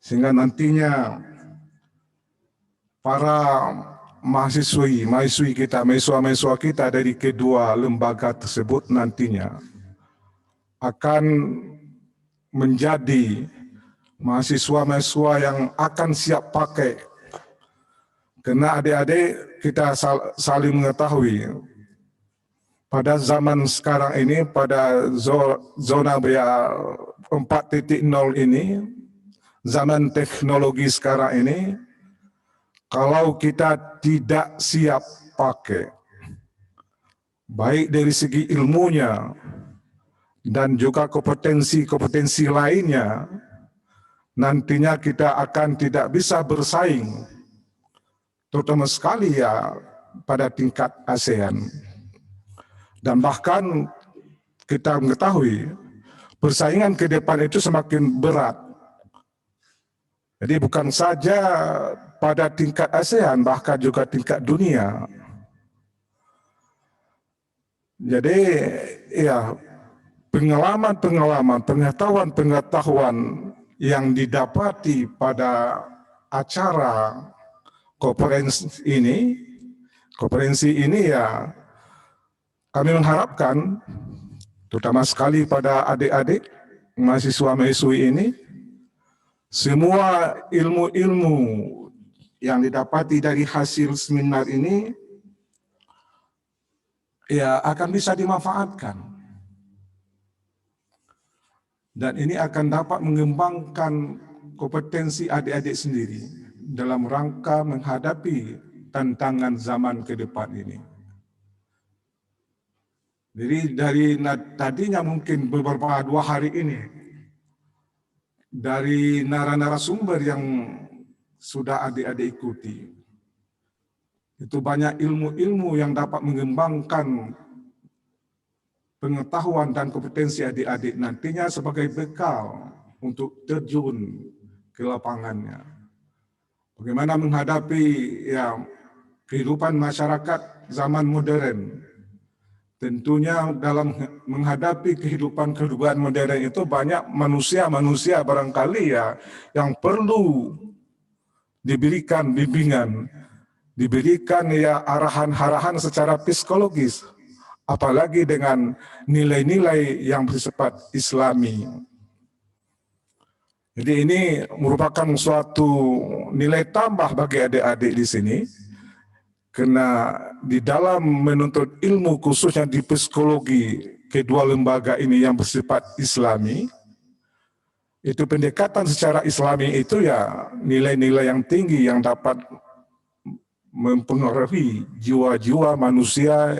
sehingga nantinya para mahasiswa kita dari kedua lembaga tersebut nantinya akan menjadi mahasiswa yang akan siap pakai. Karena adik-adik kita saling mengetahui pada zaman sekarang ini, pada zona 4.0 ini, zaman teknologi sekarang ini, kalau kita tidak siap pakai, baik dari segi ilmunya dan juga kompetensi lainnya, nantinya kita akan tidak bisa bersaing, terutama sekali ya pada tingkat ASEAN. Dan bahkan kita mengetahui persaingan ke depan itu semakin berat. Jadi bukan saja pada tingkat ASEAN, bahkan juga tingkat dunia. Jadi ya pengalaman, pengetahuan yang didapati pada acara konferensi ini ya kami mengharapkan, terutama sekali pada adik-adik mahasiswa-mahasiswi ini, semua ilmu-ilmu yang didapati dari hasil seminar ini ya akan bisa dimanfaatkan. Dan ini akan dapat mengembangkan kompetensi adik-adik sendiri dalam rangka menghadapi tantangan zaman ke depan ini. Jadi dari tadinya mungkin beberapa 2 hari ini, dari narasumber yang sudah adik-adik ikuti, itu banyak ilmu-ilmu yang dapat mengembangkan pengetahuan dan kompetensi adik-adik nantinya sebagai bekal untuk terjun ke lapangannya. Bagaimana menghadapi ya kehidupan masyarakat zaman modern. Tentunya dalam menghadapi kehidupan modern itu banyak manusia barangkali ya yang perlu diberikan bimbingan, diberikan ya arahan-arahan secara psikologis, apalagi dengan nilai-nilai yang bersifat Islami. Jadi ini merupakan suatu nilai tambah bagi adik-adik di sini. Karena di dalam menuntut ilmu khususnya di psikologi kedua lembaga ini yang bersifat Islami, itu pendekatan secara Islami itu ya nilai-nilai yang tinggi yang dapat mempengaruhi jiwa-jiwa manusia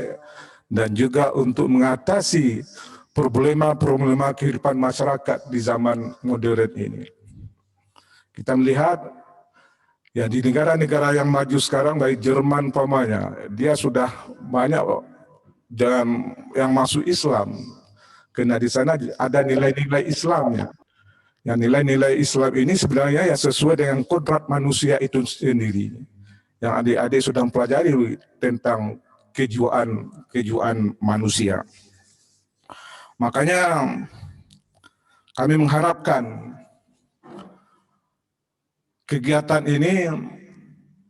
dan juga untuk mengatasi problema-problema kehidupan masyarakat di zaman modern ini. Kita melihat ya di negara-negara yang maju sekarang, baik Jerman umpamanya, dia sudah banyak dan yang masuk Islam, karena di sana ada nilai-nilai Islamnya. Yang nilai-nilai Islam ini sebenarnya ya sesuai dengan kodrat manusia itu sendiri. Yang adik-adik sudah mempelajari tentang kejiwaan manusia. Makanya kami mengharapkan kegiatan ini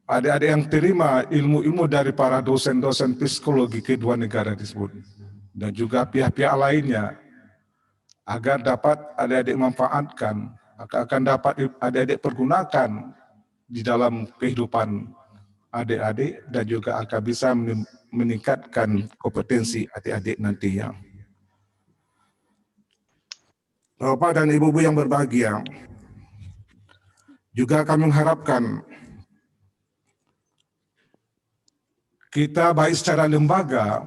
adik-adik yang terima ilmu-ilmu dari para dosen-dosen psikologi kedua negara tersebut dan juga pihak-pihak lainnya agar dapat adik-adik manfaatkan, akan dapat adik-adik pergunakan di dalam kehidupan adik-adik dan juga akan bisa meningkatkan kompetensi adik-adik nantinya. Bapak dan Ibu-ibu yang berbahagia, juga kami mengharapkan kita baik secara lembaga,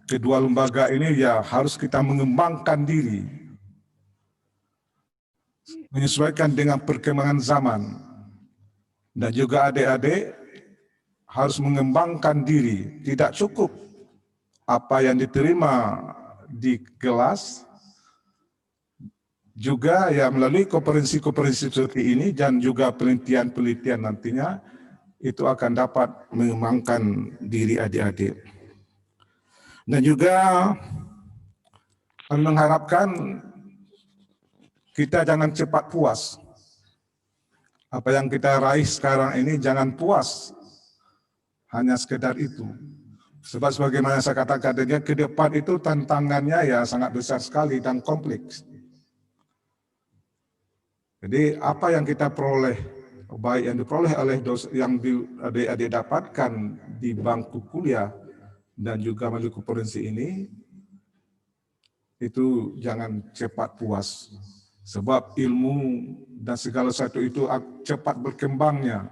kedua lembaga ini ya harus kita mengembangkan diri, menyesuaikan dengan perkembangan zaman, dan juga adik-adik harus mengembangkan diri. Tidak cukup apa yang diterima di kelas, juga ya melalui konferensi-konferensi seperti ini dan juga penelitian-penelitian nantinya itu akan dapat mengembangkan diri adik-adik. Dan juga kami mengharapkan kita jangan cepat puas. Apa yang kita raih sekarang ini jangan puas hanya sekedar itu. Sebab sebagaimana saya katakan tadi, ke depan itu tantangannya ya sangat besar sekali dan kompleks. Jadi apa yang kita peroleh, baik yang diperoleh oleh yang adik-adik dapatkan di bangku kuliah dan juga melalui konferensi ini, itu jangan cepat puas. Sebab ilmu dan segala sesuatu itu cepat berkembangnya.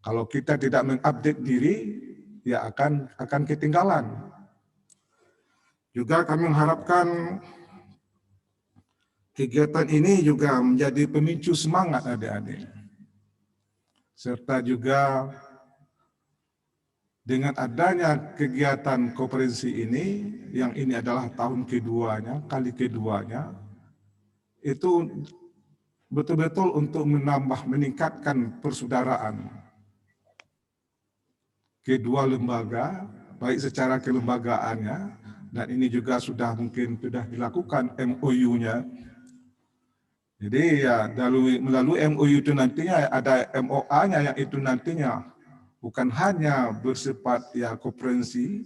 Kalau kita tidak mengupdate diri, ya akan ketinggalan. Juga kami mengharapkan kegiatan ini juga menjadi pemicu semangat adik-adik. Serta juga dengan adanya kegiatan konferensi ini, yang ini adalah tahun keduanya, kali keduanya, itu betul-betul untuk meningkatkan persaudaraan kedua lembaga, baik secara kelembagaannya, dan ini juga mungkin sudah dilakukan MOU-nya. Jadi ya melalui MOU itu nantinya ada MOA-nya yang itu nantinya bukan hanya bersifat ya konferensi,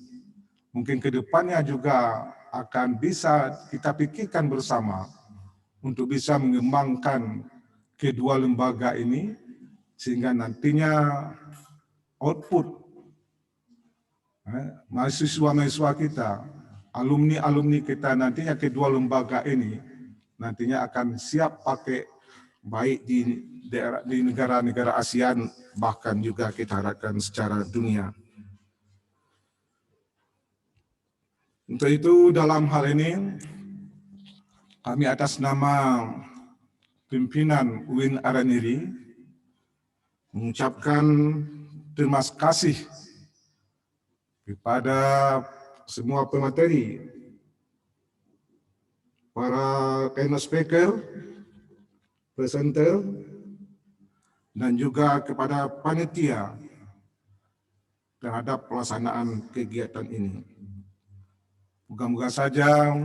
mungkin ke depannya juga akan bisa kita pikirkan bersama untuk bisa mengembangkan kedua lembaga ini sehingga nantinya output mahasiswa-mahasiswa kita, alumni-alumni kita nantinya kedua lembaga ini nantinya akan siap pakai baik di negara-negara ASEAN, bahkan juga kita harapkan secara dunia. Untuk itu dalam hal ini kami atas nama pimpinan UIN Araniri mengucapkan terima kasih kepada semua pemateri, para keynote speaker, presenter, dan juga kepada panitia terhadap pelaksanaan kegiatan ini. Moga-moga saja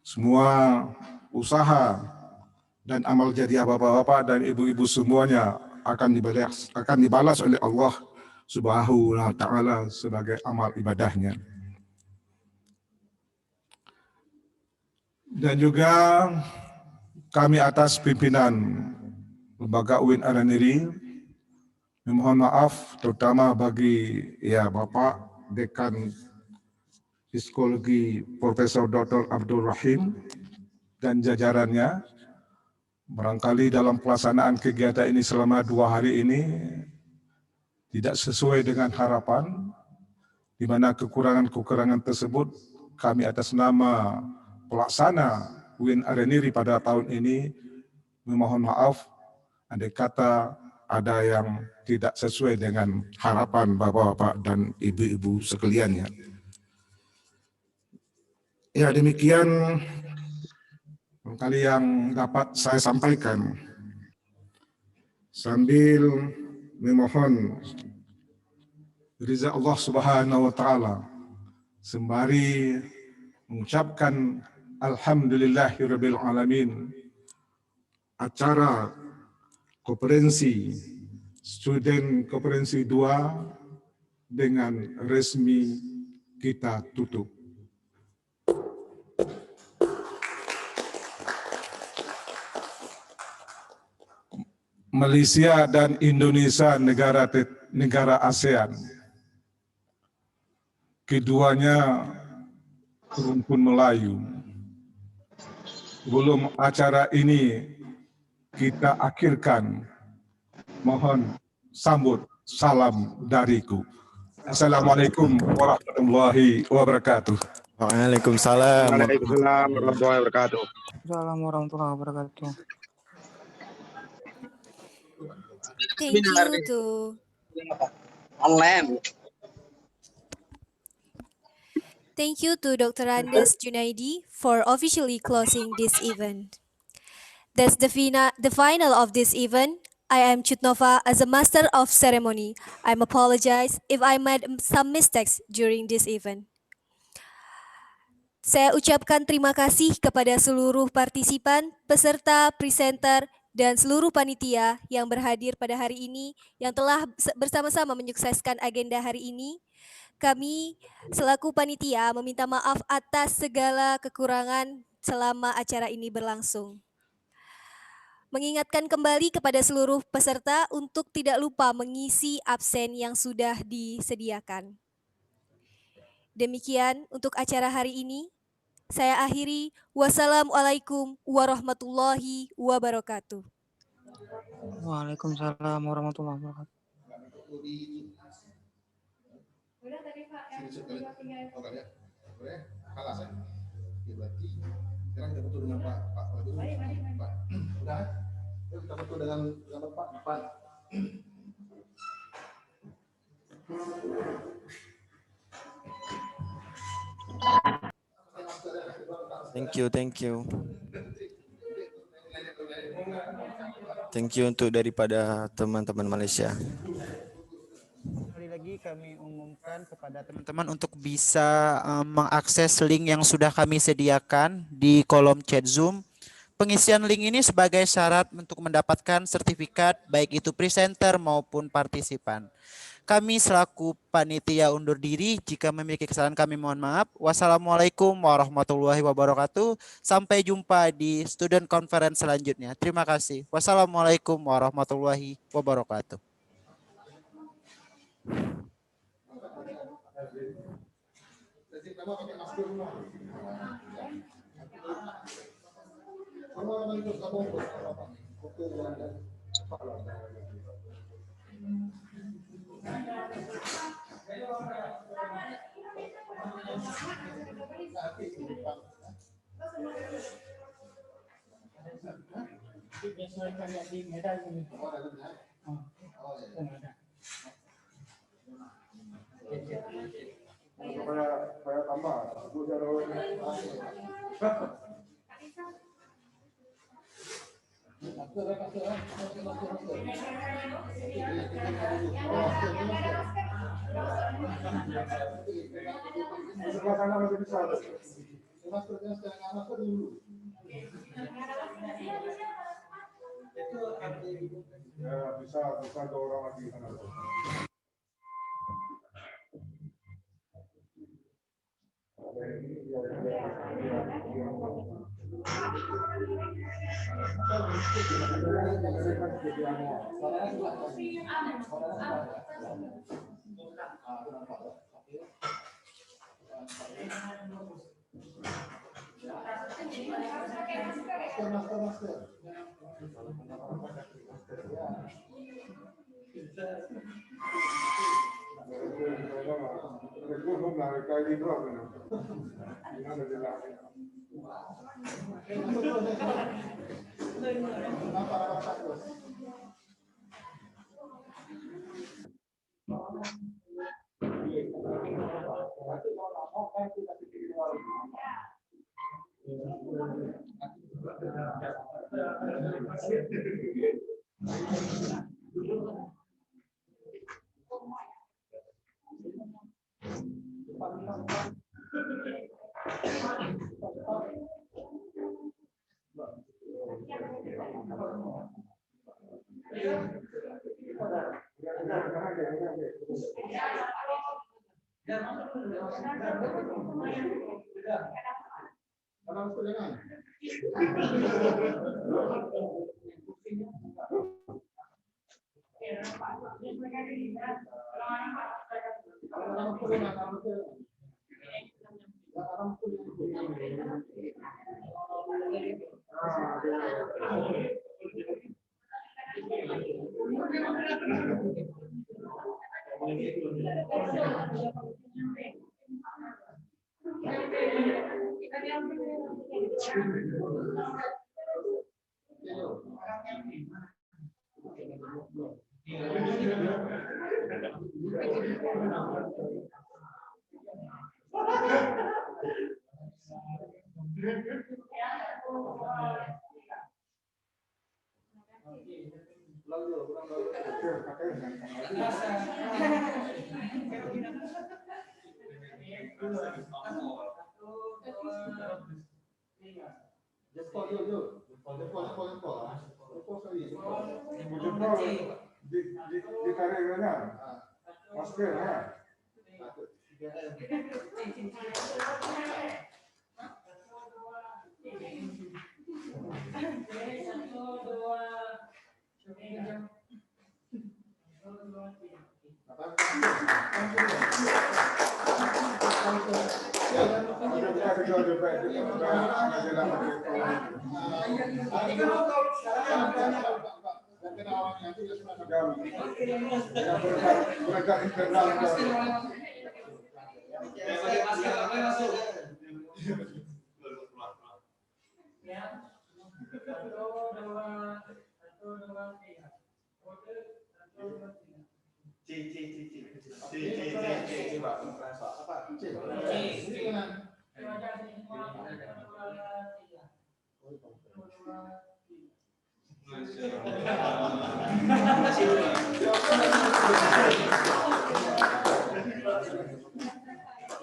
semua usaha dan amal jariah bapak-bapak dan ibu-ibu semuanya akan dibalas oleh Allah Subhanahu wa Ta'ala sebagai amal ibadahnya. Dan juga kami atas pimpinan Lembaga UIN Araniri memohon maaf terutama bagi Bapak Dekan Psikologi Profesor Dr. Abdul Rahim dan jajarannya. Barangkali dalam pelaksanaan kegiatan ini selama 2 hari ini tidak sesuai dengan harapan, di mana kekurangan-kekurangan tersebut kami atas nama pelaksana UIN Araniri pada tahun ini memohon maaf andai kata ada yang tidak sesuai dengan harapan bapak-bapak dan ibu-ibu sekaliannya. Ya, demikian kali yang dapat saya sampaikan. Sambil memohon ridha Allah Subhanahu wa taala sembari mengucapkan alhamdulillahirabbil alamin, acara konferensi student konferensi 2 dengan resmi kita tutup. Malaysia dan Indonesia negara ASEAN. Keduanya rumpun Melayu. Sebelum acara ini kita akhirkan, mohon sambut salam dariku. Assalamualaikum warahmatullahi wabarakatuh. Waalaikumsalam. Waalaikumsalam warahmatullahi wabarakatuh. Assalamualaikum warahmatullahi wabarakatuh. Thank you to online. Thank you to Dr. Andes Junaidi for officially closing this event. That's the final of this event. I am Chutnova as a master of ceremony. I apologize if I made some mistakes during this event. Saya ucapkan terima kasih kepada seluruh partisipan, peserta, presenter, dan seluruh panitia yang berhadir pada hari ini yang telah bersama-sama menyukseskan agenda hari ini. Kami selaku panitia meminta maaf atas segala kekurangan selama acara ini berlangsung. Mengingatkan kembali kepada seluruh peserta untuk tidak lupa mengisi absen yang sudah disediakan. Demikian untuk acara hari ini. Saya akhiri. Wassalamualaikum warahmatullahi wabarakatuh. Waalaikumsalam warahmatullahi wabarakatuh. Sekarang kita foto dengan Pak dulu. Pak. Udah. Yuk kita foto dengan Pak. Thank you. Thank you untuk daripada teman-teman Malaysia. Sekali lagi kami umumkan kepada teman-teman untuk bisa mengakses link yang sudah kami sediakan di kolom chat Zoom. Pengisian link ini sebagai syarat untuk mendapatkan sertifikat baik itu presenter maupun partisipan. Kami selaku panitia undur diri. Jika memiliki kesalahan kami mohon maaf. Wassalamualaikum warahmatullahi wabarakatuh. Sampai jumpa di student conference selanjutnya. Terima kasih. Wassalamualaikum warahmatullahi wabarakatuh. Supaya tambah. Sebelah kanan lebih besar. Maskernya setengah masker dulu. Ya bisa ada orang lagi di sana.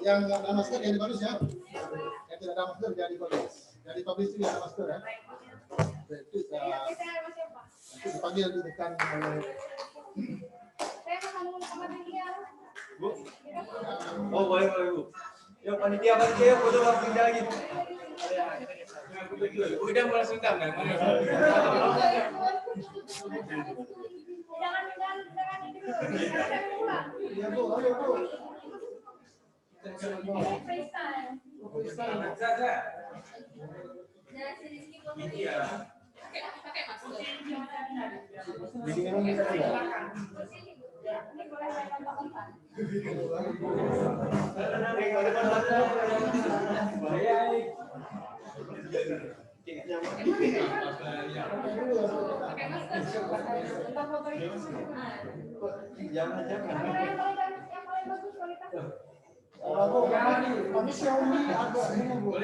Yang ada masker yang dipublish ya. Yang tidak ada masker jangan dipublish. Yang dipublish itu yang ada masker ya. Itu nanti dipanggil di depan oleh Bu. Oh boleh Bu. Yuk panitia foto pindah lagi. Udah mulai sungkan kan? Iya Bu, ayo Bu. Kami Xiaomi agak ini Bu.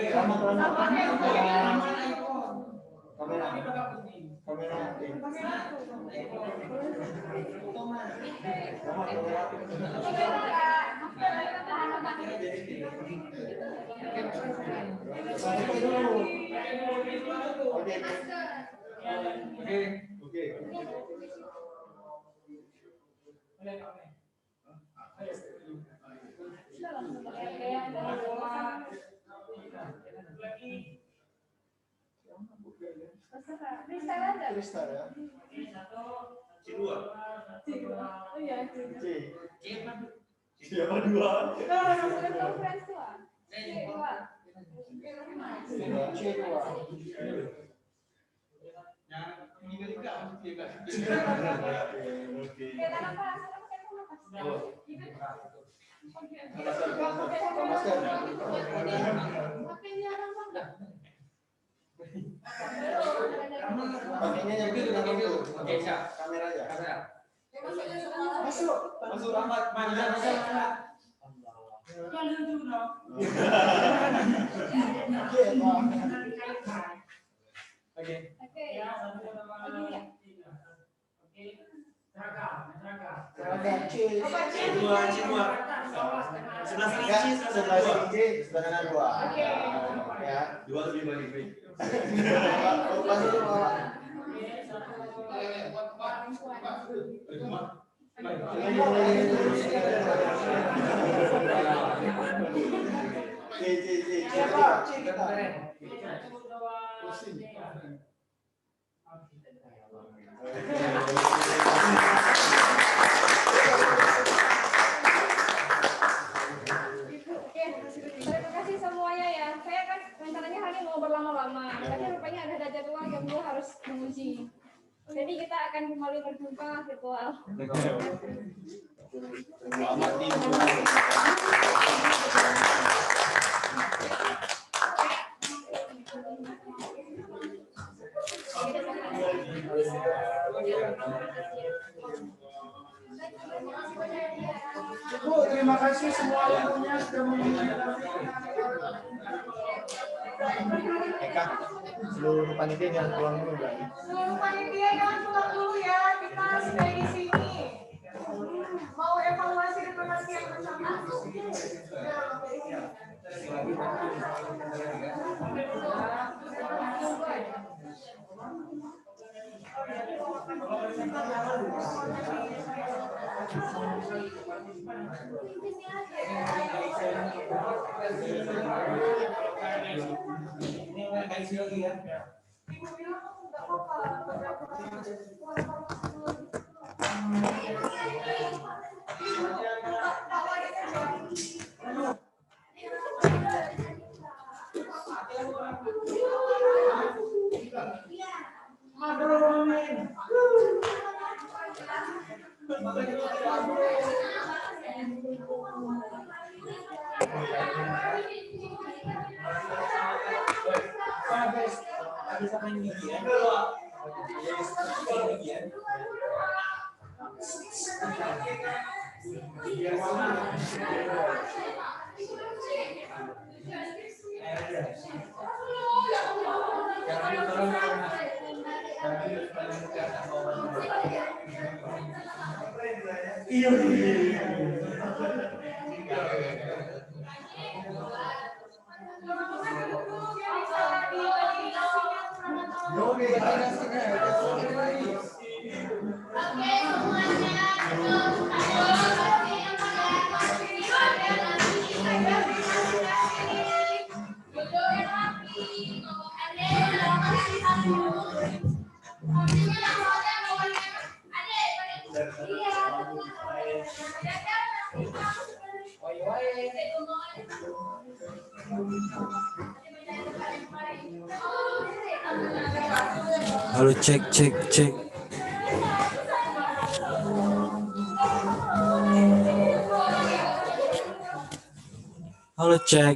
Freestyle ya. C2. Oh iya, C. Siapa dua? Pakainya yang itu dengan itu. Oke, siap. Kamera aja. Masuk Rahmat. Mana? Oke, Pak. Sebelah kanan 2. Ya, 2 lebih baik. Terima kasih semuanya ya. Saya kan rencananya hari ini mau berlama-lama, tapi rupanya ada jadwal yang dulu harus menguji. Jadi kita akan kembali berjumpa virtual. Bu, terima kasih semua ilmunya sudah Eka, seluruh panitia jangan pulang dulu kan? Seluruh panitia jangan pulang dulu ya, kita stay di sini. Mau evaluasi diplomasi yang bersama? Halo, cek. Halo, cek.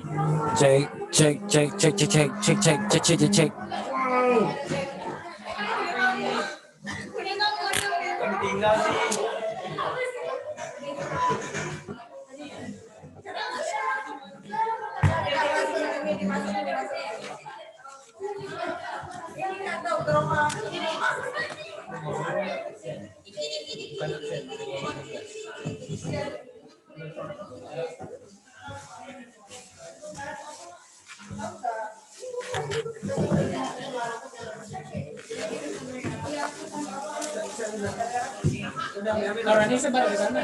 Orangnya sebar di sana,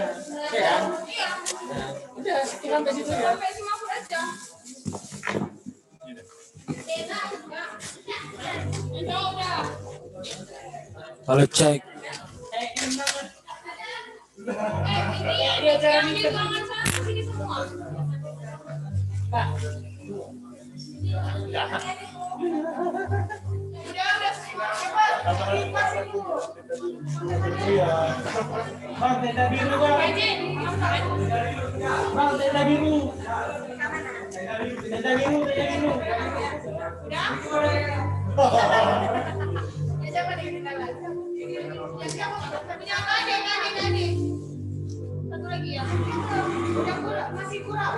ya kan? Udah, sampai situ ya. Halo, cek. Bang, tenda biru bang. Bang, tenda biru. Tenda biru. Satu lagi ya. Masih kurang.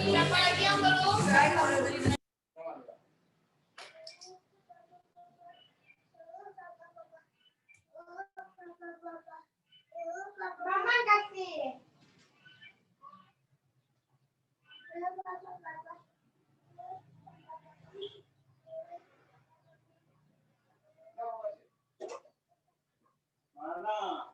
Siapa lagi yang belum? Mama kasih. Mana?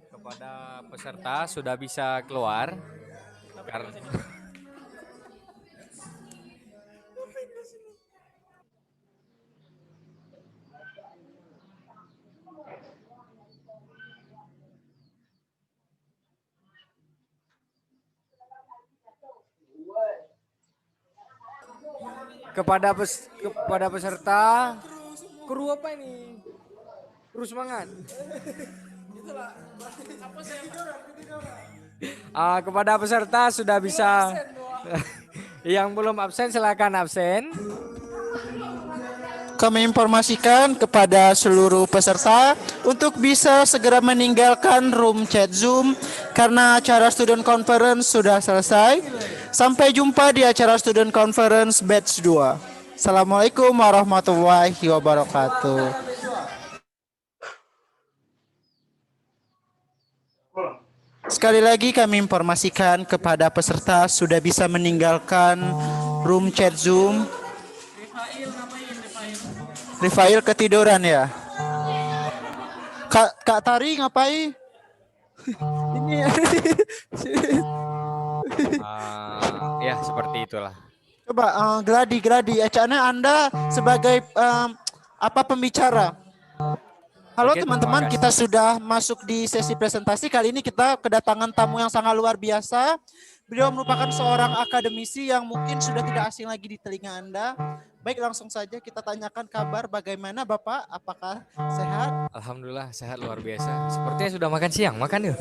Kepada peserta sudah bisa keluar karena kepada peserta kru apa ini? Kru semangat. Kepada peserta sudah bisa. Yang belum absen silakan absen. Kami informasikan kepada seluruh peserta untuk bisa segera meninggalkan room chat Zoom karena acara student conference sudah selesai. Sampai jumpa di acara student conference batch 2. Assalamualaikum warahmatullahi wabarakatuh. Sekali lagi kami informasikan kepada peserta sudah bisa meninggalkan room chat Zoom. Rifail ketiduran ya. Kak Tari ngapain? Ini Ya seperti itulah. Coba Gladi, acana Anda sebagai pembicara. Halo teman-teman, kita sudah masuk di sesi presentasi. Kali ini kita kedatangan tamu yang sangat luar biasa. Beliau merupakan seorang akademisi yang mungkin sudah tidak asing lagi di telinga Anda. Baik, langsung saja kita tanyakan kabar bagaimana Bapak, apakah sehat? Alhamdulillah sehat luar biasa. Sepertinya sudah makan siang, makan yuk.